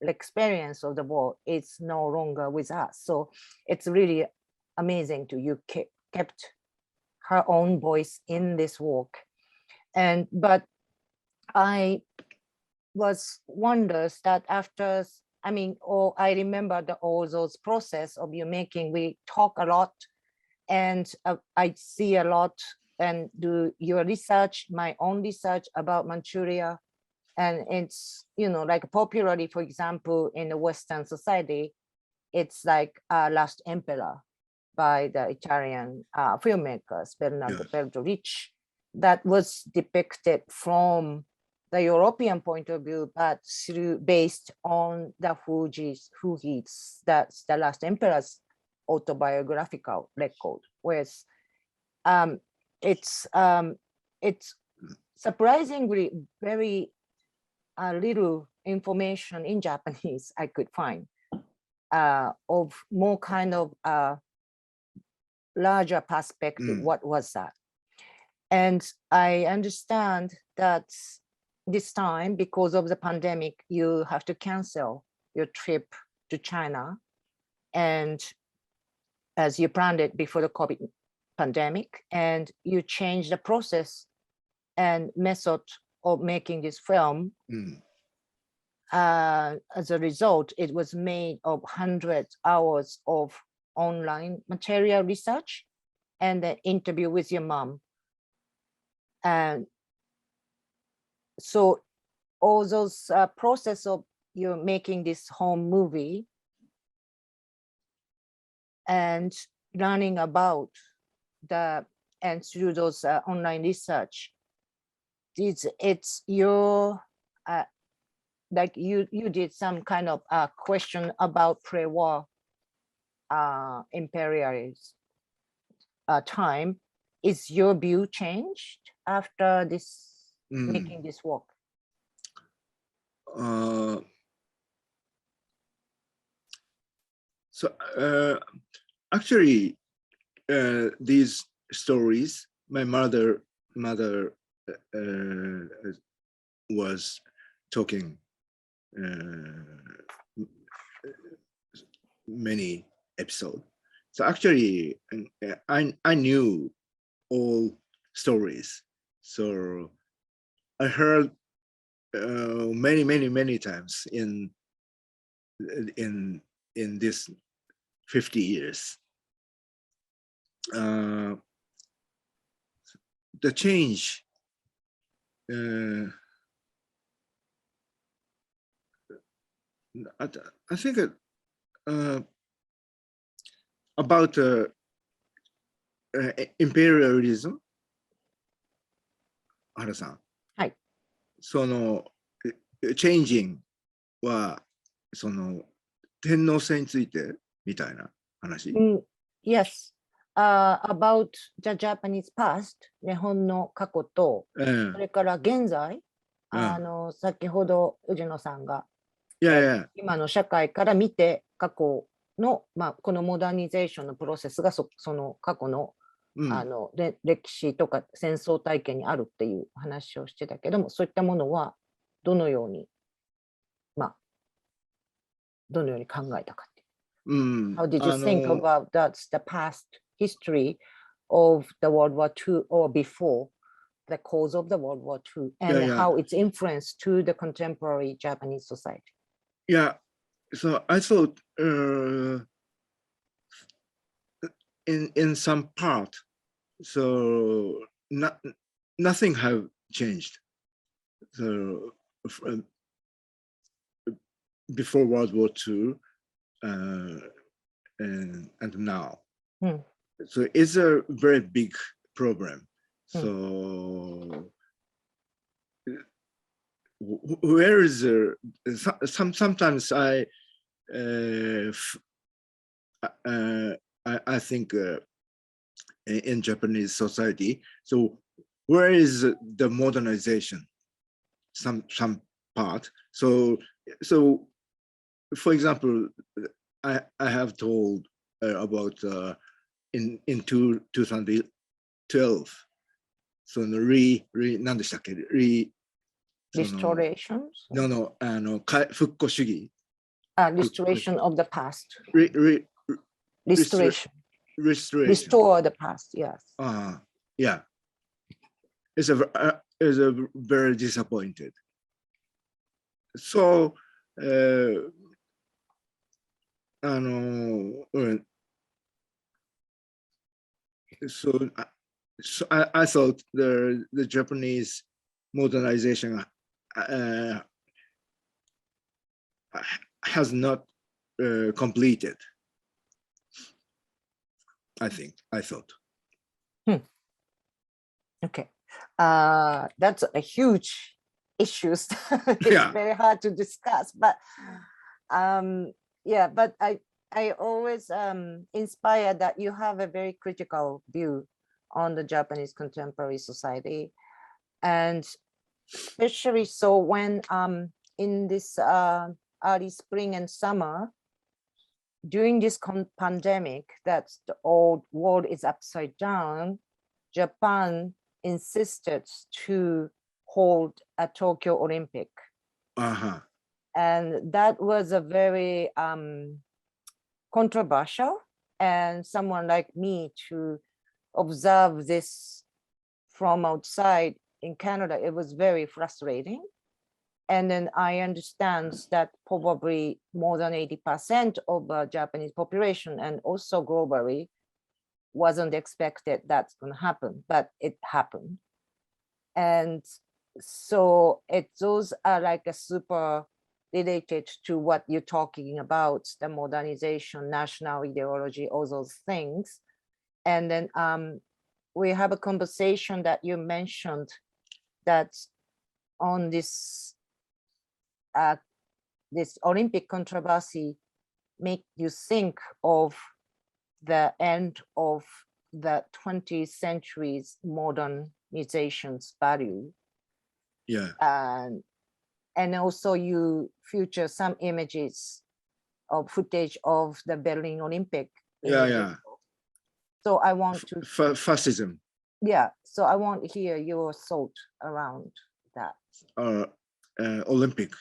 experience of the war is no longer with us. So it's really amazing to you kept her own voice in this work. And but I was wonders that after, I mean, I remember all those process of you making, we talk a lot, and I see a lot and do your research, my own research about Manchuria. And it's, like popularly, for example, in the Western society, it's like Last Emperor by the Italian filmmakers, Bernardo Bertolucci, that was depicted from the European point of view, but based on the Fuji's, that's the Last Emperor's autobiographical record, whereas it's surprisingly very little information in Japanese I could find of more kind of larger perspective. What was that? And I understand that this time, because of the pandemic, you have to cancel your trip to China, and as you planned it before the COVID pandemic, and you changed the process and method of making this film. As a result, it was made of 100 hours of online material research and the interview with your mom. And so all those process of you making this home movie and learning about and through those online research, it's your like you did some kind of question about pre-war imperialism time. Is your view changed after this making this work? So actually, these stories, my mother was talking many episodes. So actually, I knew all stories. So I heard many times in this 50 years. The change I think about imperialism, 原さん。はい。そのchanging はその天皇制についてみたいな話。Yes. About the Japanese past, 日本の過去と、それから現在、先ほど宇治野さんが、今の社会から見て過去の、このモダニゼーションのプロセスがその過去の、歴史とか戦争体験にあるっていう話をしてたけども、そういったものはどのように、どのように考えたかって。How did you think about the past history of the World War II or before the cause of the World War II and how it's influenced to the contemporary Japanese society? Yeah, so I thought in some part, so nothing have changed. So before World War II and now. So it's a very big problem. So where is sometimes I think in Japanese society, so where is the modernization? Some part. So for example, I have told about in 2012, so restorations? No, 復興主義。Restoration of the past. Restoration. Restore the past, yes. Yeah. It's a very disappointed. So, so I thought the Japanese modernization has not completed. I thought. Okay. That's a huge issue. It's very hard to discuss, but but I always inspired that you have a very critical view on the Japanese contemporary society, and especially so when in this early spring and summer, during this pandemic, that the old world is upside down, Japan insisted to hold a Tokyo Olympic. And that was a very controversial, and someone like me to observe this from outside in Canada, it was very frustrating. And then I understand that probably more than 80% of the Japanese population and also globally wasn't expected that's going to happen, but it happened. And so those are like a super related to what you're talking about, the modernization, national ideology, all those things. And then we have a conversation that you mentioned that on this this Olympic controversy make you think of the end of the 20th century's modernization's value. And also you feature some images of footage of the Berlin Olympic. So I want to fascism. Yeah, so I want to hear your thought around that. Olympic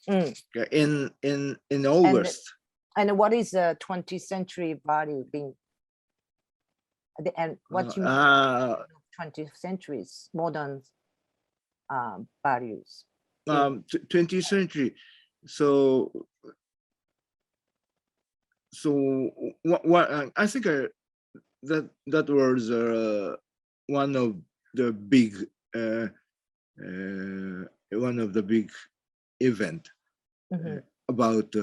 Mm. in August. And what is the 20th century value being? And what you mean 20th century's modern values? 20th century. So what I think that was one of the big event about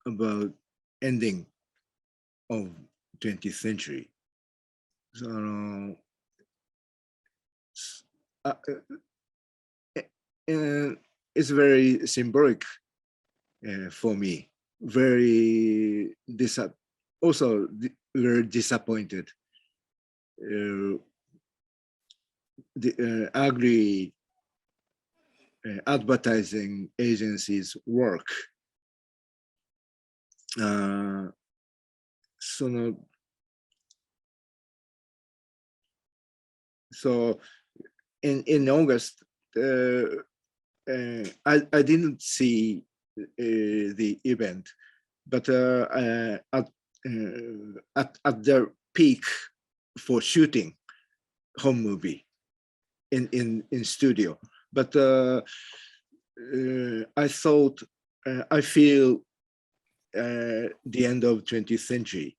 about ending of 20th century. So it's very symbolic for me. Very also very disappointed. The ugly advertising agencies work. So in August, I didn't see the event, but at the peak for shooting home movie in studio, but I thought I feel the end of 20th century.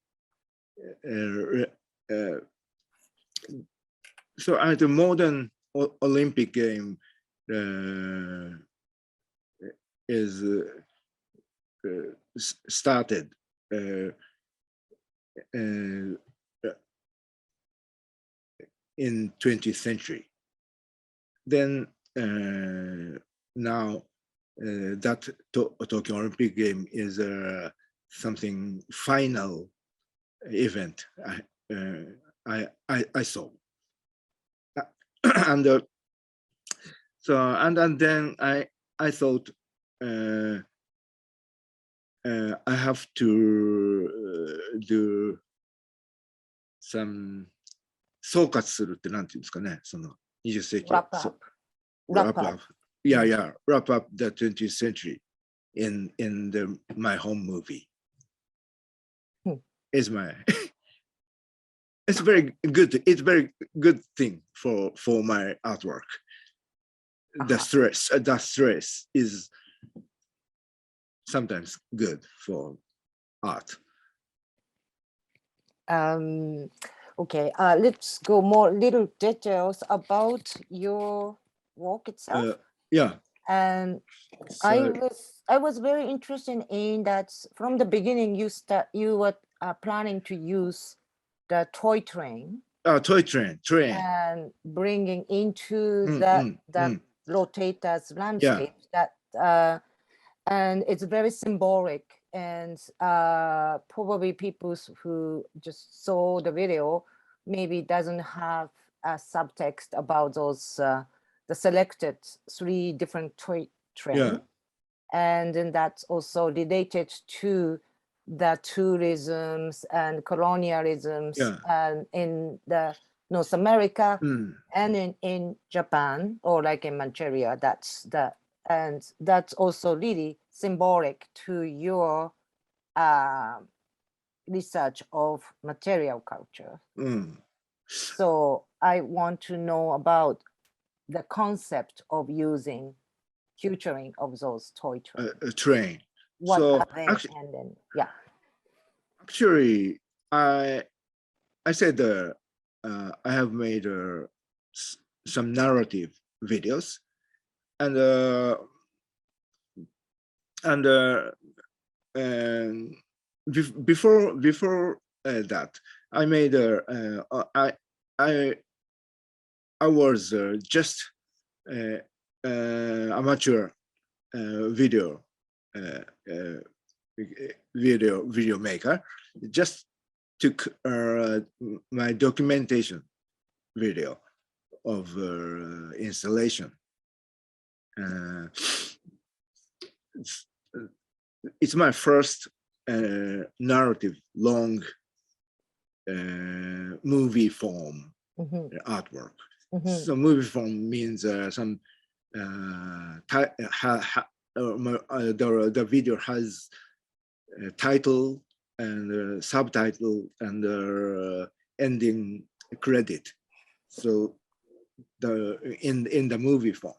So at the modern Olympic game is started in 20th century. Then now that Tokyo Olympic game is something final event I saw. And and then I thought I have to do some 総括するってなんていうんですかね、その20世紀 wrap up. Yeah, wrap up the 20th century in my home movie. It's it's very good. It's very good thing for my artwork. The stress is sometimes good for art. Okay, let's go more little details about your work itself. Yeah. And So, I was very interested in that from the beginning. You were planning to use the toy train. Toy train. And bringing into the rotators landscape that and it's very symbolic, and probably people who just saw the video maybe doesn't have a subtext about those the selected 3 different toy trains. And then that's also related to the tourisms and colonialisms and in the North America and in Japan, or like in Manchuria. And that's also really symbolic to your research of material culture. So I want to know about the concept of using featuring of those toy trains. What are they? And then actually, I said I have made some narrative videos, and before that, I made I was just amateur video maker. Just took my documentation video of installation. It's my first narrative long movie form artwork. So movie form means some the video has a title and subtitle and ending credit. So in the movie form,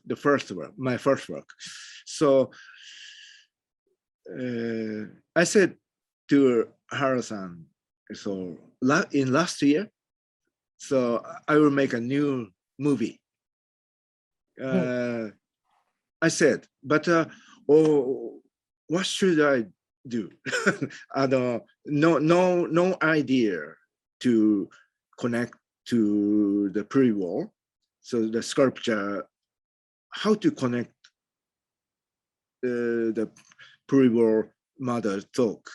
the first work, my first work. So I said to Hara-san, so in last year, so I will make a new movie. I said, but what should I do? No idea to connect to the pre-war. So the sculpture, how to connect the pre-war mother talk.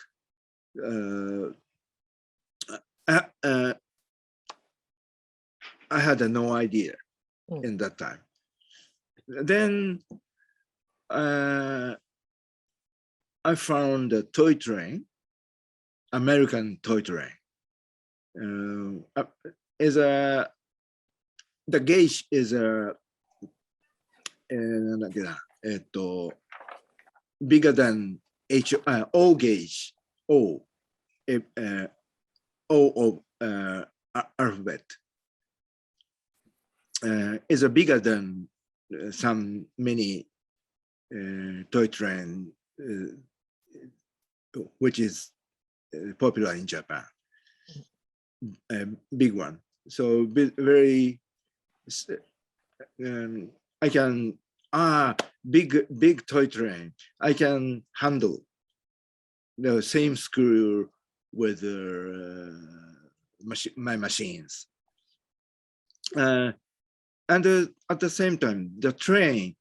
I had no idea in that time. Then I found a toy train, American toy train. The gauge is bigger than O gauge, O of alphabet. Is bigger than many toy train, which is popular in Japan. A big one. So very, I can big toy train. I can handle the same screw with my machines. And at the same time, the train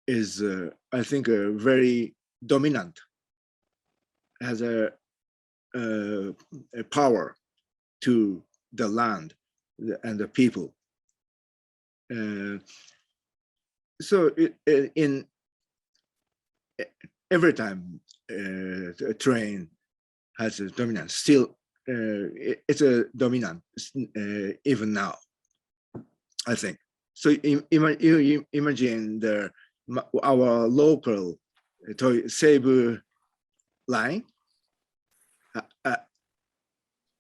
is, I think, very dominant, has a power to the land and the people. So in every time a train has a dominance, still it's a dominant even now, I think. So you imagine our local Seibu line,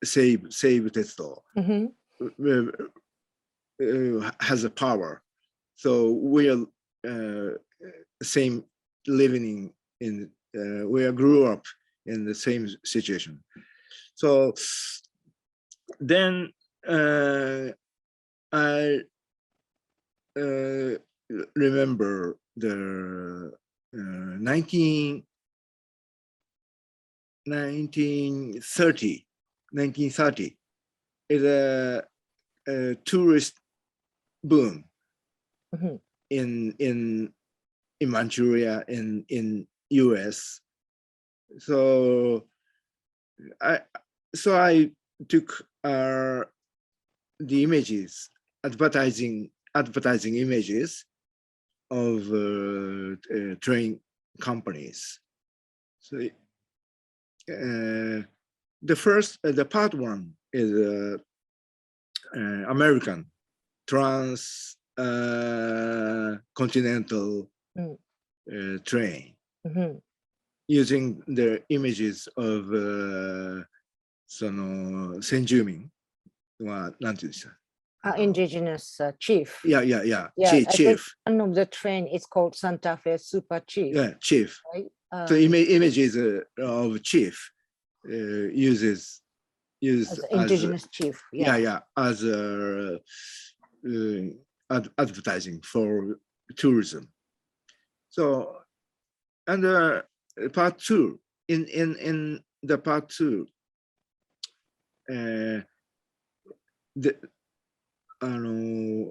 Seibu Tetsudo, has a power. So we are same living in, we grew up in the same situation. So then I remember the 1930 is a tourist boom in Manchuria, in US. So I took the images, advertising images of train companies. So the part one is American transcontinental train, using the images of その先住民はなんて言うんでした？Indigenous chief. Yeah. I think Chief. one of the train is called Santa Fe Super Chief. Yeah, chief. Right? So images of chief used as indigenous chief. As advertising for tourism. So, and part two, in the part two, the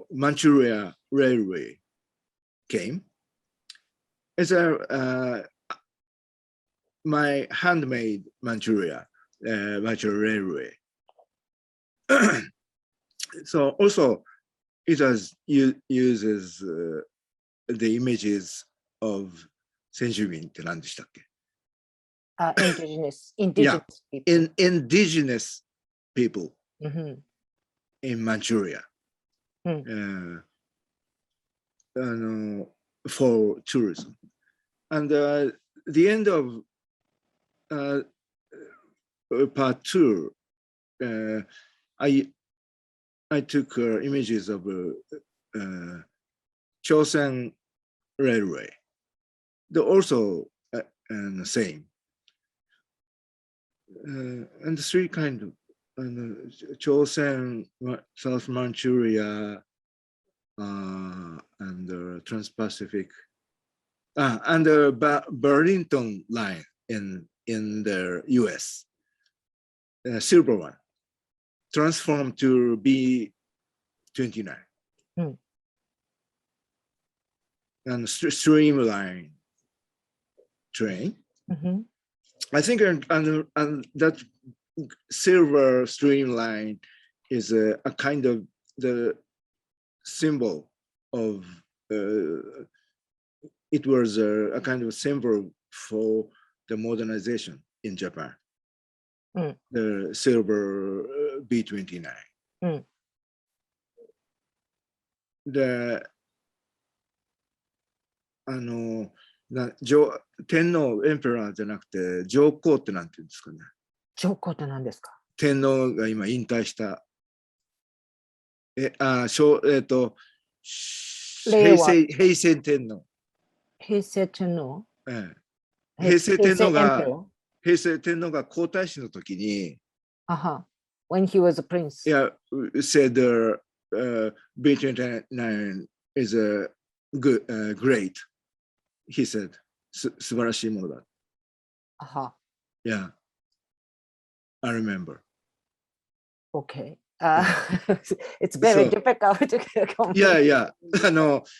Manchuria Railway came. It's my handmade Manchuria Railway. So also it uses the images of 先住民って何でしたっけIndigenous people. Indigenous people. in Manchuria for tourism. And the end of part 2, I took images of Chosen Railway. They're also same. And the 3 kind of Chosen, South Manchuria, and the Trans-Pacific, and the Burlington line in the US, silver one, transformed to B29. And streamline train. I think and that silver streamline is a kind of the symbol of it was a kind of symbol for the modernization in Japan. The silver B29. The天皇エンペラーじゃなくて上皇ってなんて言うんですかね。上皇って何ですか？天皇が今引退した平成天皇。平成天皇？平成天皇が皇太子の時に、when he was a prince. Yeah, said B29 is a good, great. He said, 素晴らしいものだ。Yeah, I remember. Okay. It's very difficult to compare. Yeah.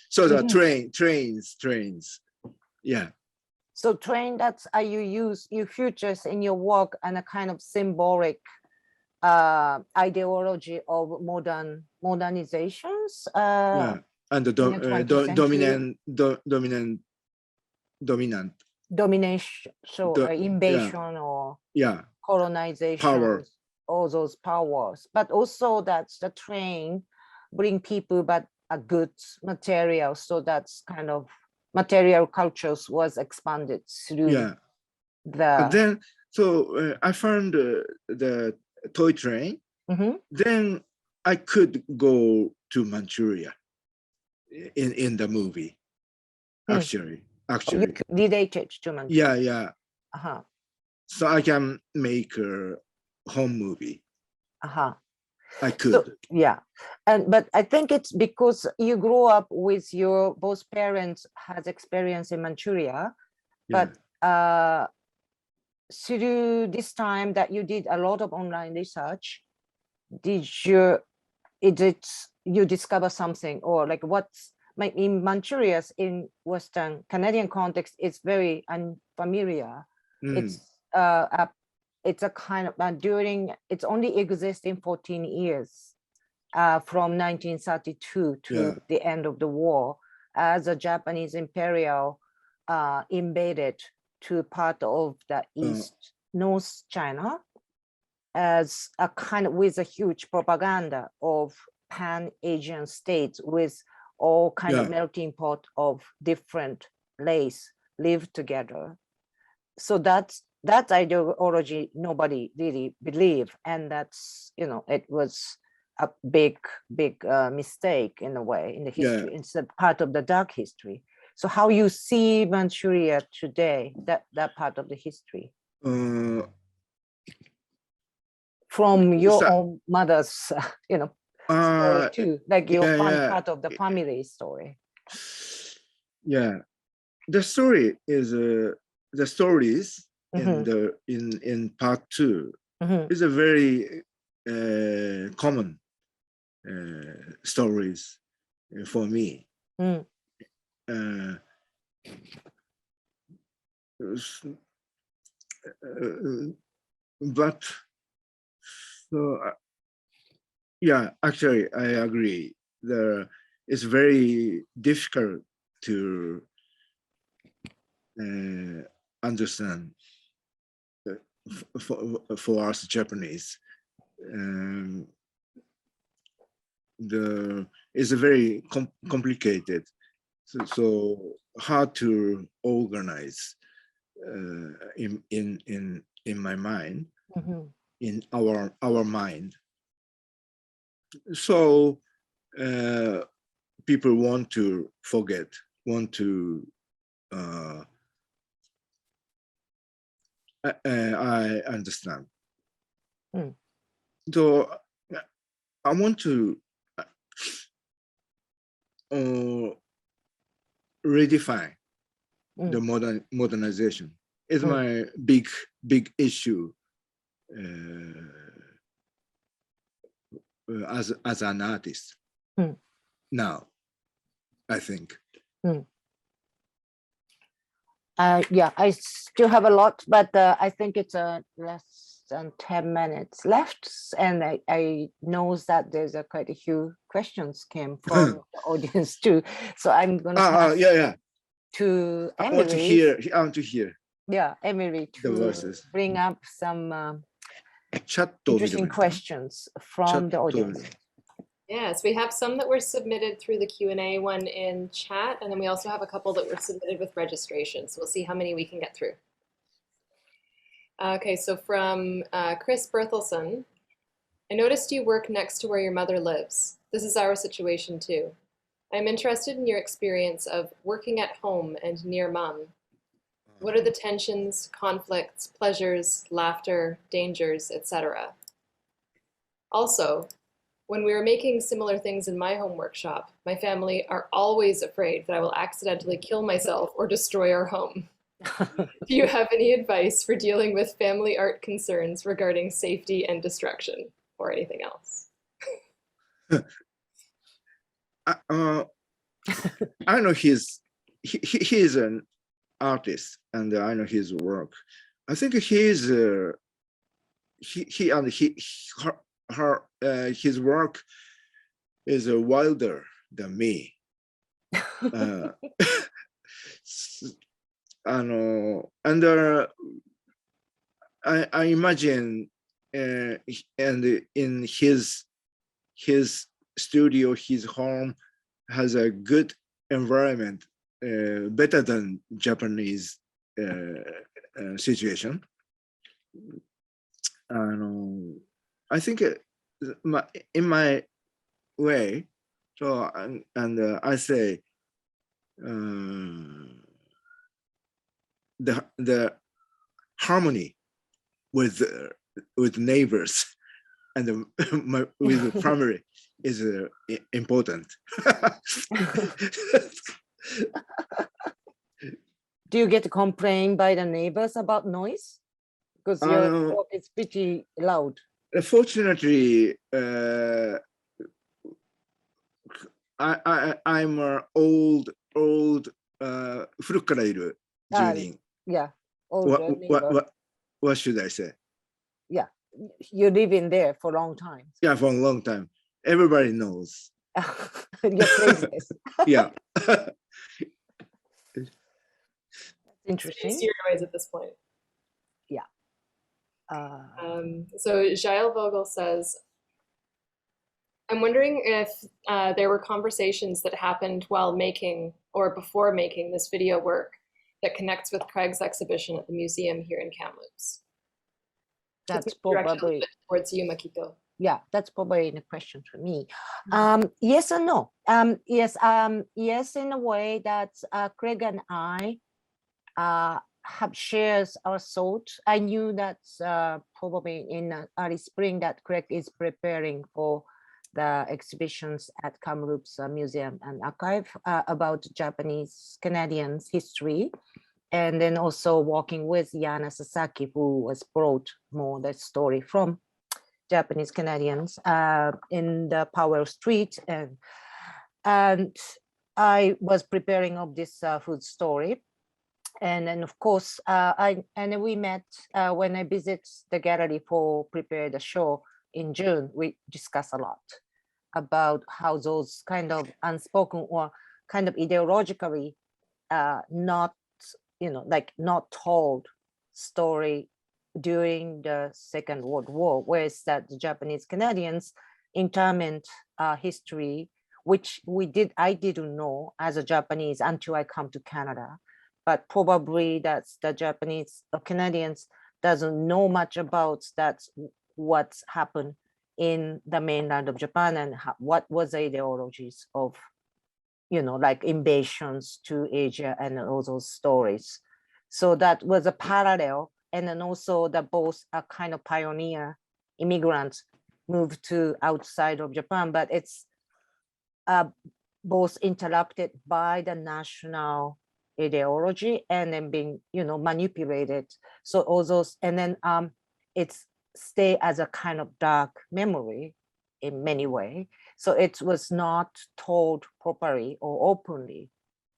So the trains. Yeah. So train, that's you features in your work and a kind of symbolic ideology of modernizations. Yeah. And the dominant domination, so invasion or colonization, power, all those powers. But also that's the train bring people but a good material, so that's kind of material cultures was expanded through the. Then so I found the toy train. Then I could go to Manchuria in the movie. Actually, related to Manchuria. Yeah. So I can make a home movie. I could. So, but I think it's because you grew up with your both parents has experience in Manchuria, but through this time that you did a lot of online research, did you discover something, or like what's in Manchuria's in Western Canadian context, it's very unfamiliar. It's a kind of it's only exists in 14 years from 1932 to the end of the war, as a Japanese imperial invaded to part of the East North China as a kind of with a huge propaganda of pan-Asian states with all kind of melting pot of different race live together. So that ideology nobody really believed, and that's it was a big mistake in a way in the history. It's a part of the dark history. So how you see Manchuria today, that part of the history from your own mother's story too, like your part of the family story. The story is the stories in part 2 is a very common stories for me. But so actually I agree. It's very difficult to understand for us Japanese. is very complicated, so hard to organize in my mind, in our mind. So people want to forget, want to I understand. So I want to redefine the modernization. It's my big issue as an artist now, I think. Yeah, I still have a lot, but I think it's less than 10 minutes left, and I know that there's quite a few questions came from the audience too. So I'm going to pass to Emily. I want to hear. Yeah, Emily, to bring up some interesting questions from the audience. Yes, we have some that were submitted through the Q&A one in chat, and then we also have a couple that were submitted with registration. So we'll see how many we can get through. Okay, so from Chris Berthelson, I noticed you work next to where your mother lives. This is our situation too. I'm interested in your experience of working at home and near mom. What are the tensions, conflicts, pleasures, laughter, dangers, etc.? Also, when we are making similar things in my home workshop, my family are always afraid that I will accidentally kill myself or destroy our home. Do you have any advice for dealing with family art concerns regarding safety and destruction, or anything else? I know he is an artist, and I know his work. I think his work is wilder than me. I imagine, and in his studio, his home has a good environment, better than Japanese situation. I think in my way, so I say the harmony with neighbors and with the family is important. Do you get complained by the neighbors about noise? Because your work is pretty loud. Fortunately, I'm an old 古くからいる住人. Yeah, older neighbor. What should I say? Yeah, you live in there for a long time. Yeah, for a long time. Everybody knows. Your places. Yeah. So Interesting. you see your noise at this point. Yeah. So Jael Vogel says, I'm wondering if there were conversations that happened while making or before making this video work that connects with Craig's exhibition at the museum here in Kamloops. That's probably towards you, Makiko. Yeah, that's probably a question for me. Yes and no. Yes, in a way that Craig and I have shared our thoughts. I knew that probably in early spring that Craig is preparing for the exhibitions at Kamloops Museum and Archive about Japanese Canadians history, and then also working with Yana Sasaki, who was brought more the story from Japanese Canadians in the Powell Street, and I was preparing of this food story. And then, of course, we met when I visit the gallery for prepare the show in June. We discussed a lot about how those kind of unspoken or kind of ideologically not, like not told story during the Second World War, whereas that the Japanese Canadians interment history, which I didn't know as a Japanese until I come to Canada. But probably that's the Japanese or Canadians doesn't know much about that's what's happened in the mainland of Japan and what was the ideologies of, like invasions to Asia and all those stories. So that was a parallel. And then also the both are kind of pioneer immigrants moved to outside of Japan, but it's both interrupted by the national ideology and then being, manipulated. So all those, and then it's stay as a kind of dark memory in many ways. So it was not told properly or openly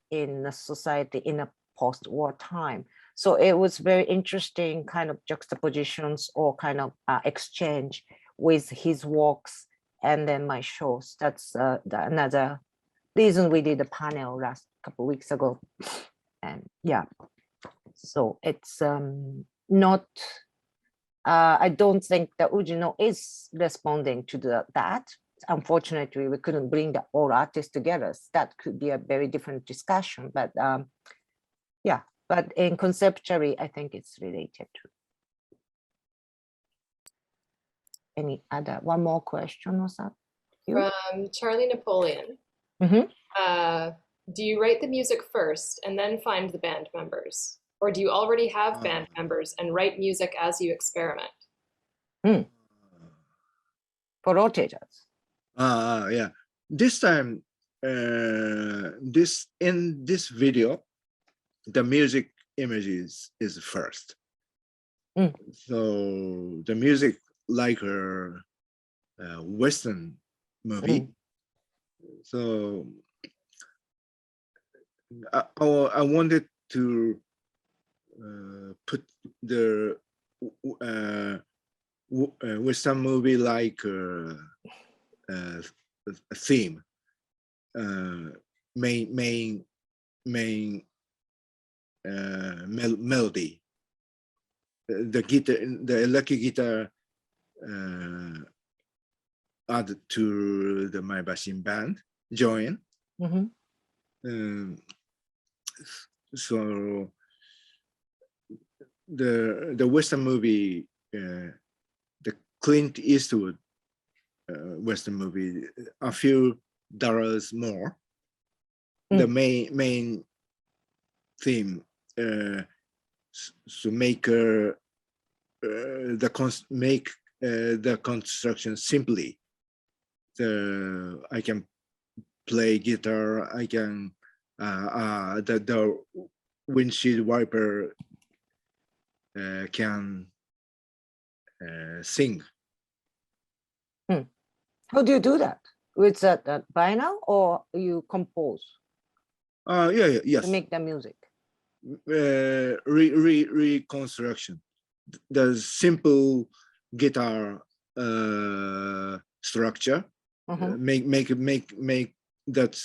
in the society in a post-war time. So it was very interesting kind of juxtapositions or kind of exchange with his works and then my shows. That's another reason we did a panel last couple of weeks ago. And yeah, so it's not, I don't think that UJINO is responding to that. Unfortunately, we couldn't bring the all artists together. That could be a very different discussion, but yeah, but in conceptually, I think it's related to. Any other, one more question or something? From Charlie Napoleon. Mm-hmm. Do you write the music first and then find the band members? Or do you already have band members and write music as you experiment? For rotators. Yeah. This time, in this video, the music images is first. So the music like a Western movie. So I wanted to put the Western movie like a theme, main melody. The guitar, the electric guitar added to the my machine band join. So the Western movie, the Clint Eastwood Western movie, a few dollars more. The main theme to make the construction simply. I can play guitar. I can the windshield wiper can sing. How do you do that? With that vinyl or you compose? Yes. To make the music. Reconstruction. The simple guitar structure. Make that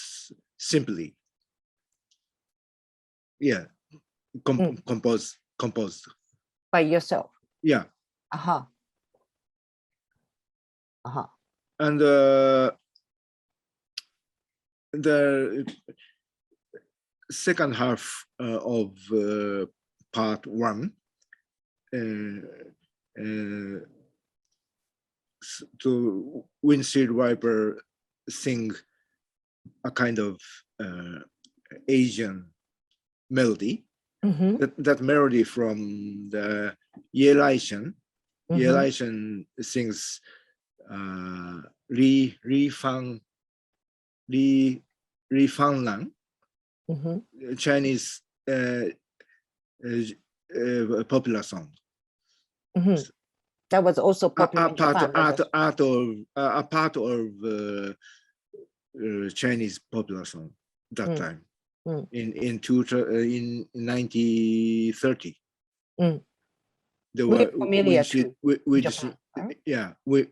simply. Yeah. Composed by yourself. Yeah. And the second half of part one, to windshield wiper sing a kind of Asian melody. That melody from the Yelaishan. Yelaishan sings Li Fan Lang, Chinese popular song. That was also popular in Japan. A part of Chinese popular song that time in 1930. There were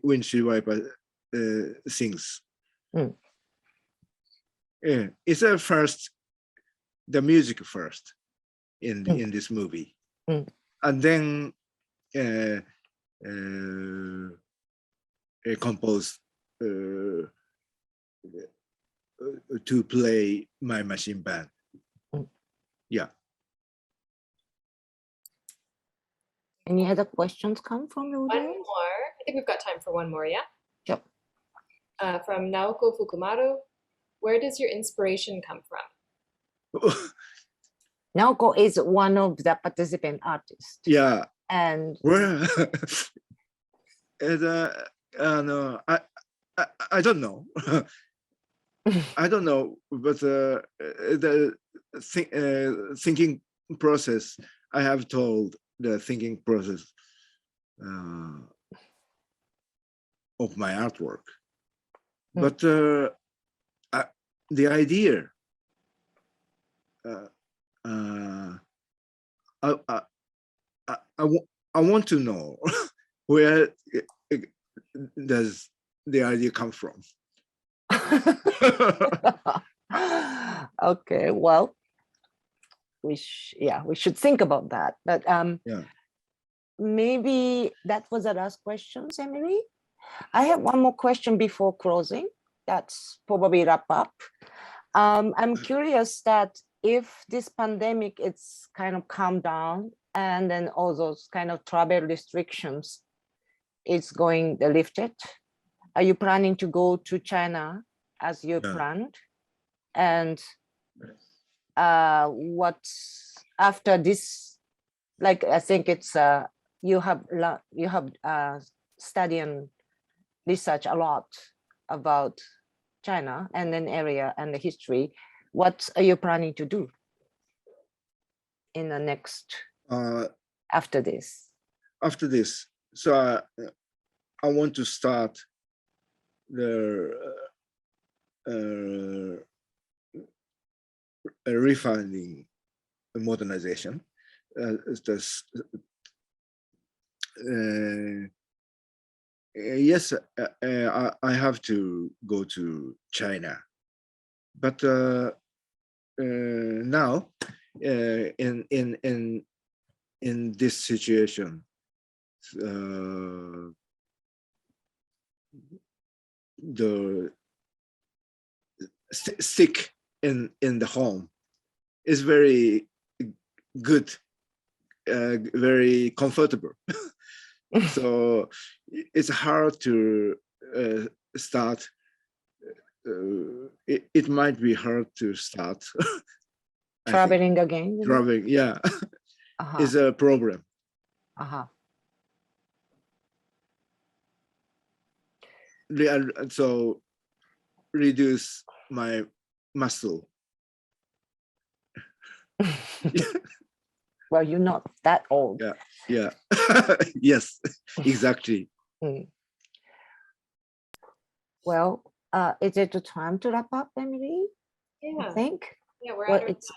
windshield wiper sings. Yeah, it's first the music first in this movie, and then compose to play my machine band. Yeah. Any other questions come from the One audience? more. I think we've got time for one more, yeah? Sure. From Naoko Fukumaru, where does your inspiration come from? Naoko is one of the participant artists. Yeah. And Where? No, I don't know. I don't know, but the thinking process, I have told the thinking process of my artwork. But the idea, I want to know where does the idea come from? Okay, well, we should think about that. But yeah. Maybe that was the last question, Emily. I have one more question before closing. That's probably wrap up. I'm curious that if this pandemic it's kind of calmed down and then all those kind of travel restrictions is going lifted, are you planning to go to China as you planned? And what's after this? Like I think it's you have studied and research a lot about China and then area and the history. What are you planning to do in the next after this? After this, so I want to start the refining modernization. Yes, I have to go to China, but now in this situation, the stick in the home is very good, very comfortable. So it's hard to start. It might be hard to start Traveling again. Traveling, yeah, is a problem. So reduce my muscle. Well, you're not that old. Yeah. Yes, exactly. Well, is it the time to wrap up, Emily? Yeah. I think. Yeah, we're Well, at it's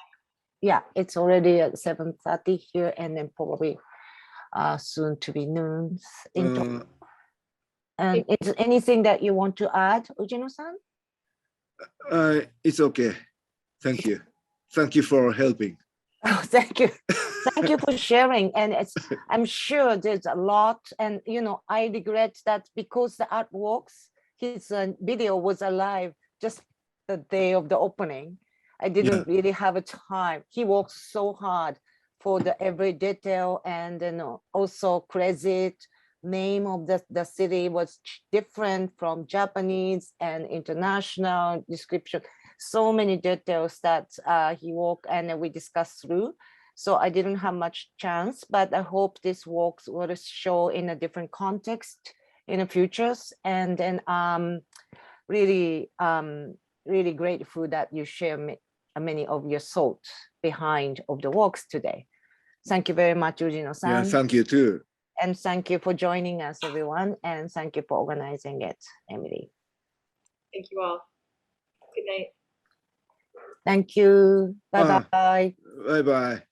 it's already at 7:30 here, and then probably soon to be noon. And is there anything that you want to add, Ujino-san? It's okay. Thank you. Thank you for helping. Oh, thank you. Thank you for sharing. And I'm sure there's a lot. And, I regret that because the artworks, his video was alive just the day of the opening. I didn't really have a time. He worked so hard for the every detail, and then also credit, name of the city was different from Japanese and international description. So many details that he worked and we discussed through. So I didn't have much chance, but I hope this works will show in a different context in the futures. And then really grateful that you share many of your thoughts behind of the works today. Thank you very much, Ujino-san. Yeah, thank you too. And thank you for joining us, everyone. And thank you for organizing it, Emily. Thank you all. Good night. Thank you. Bye-bye. Bye-bye.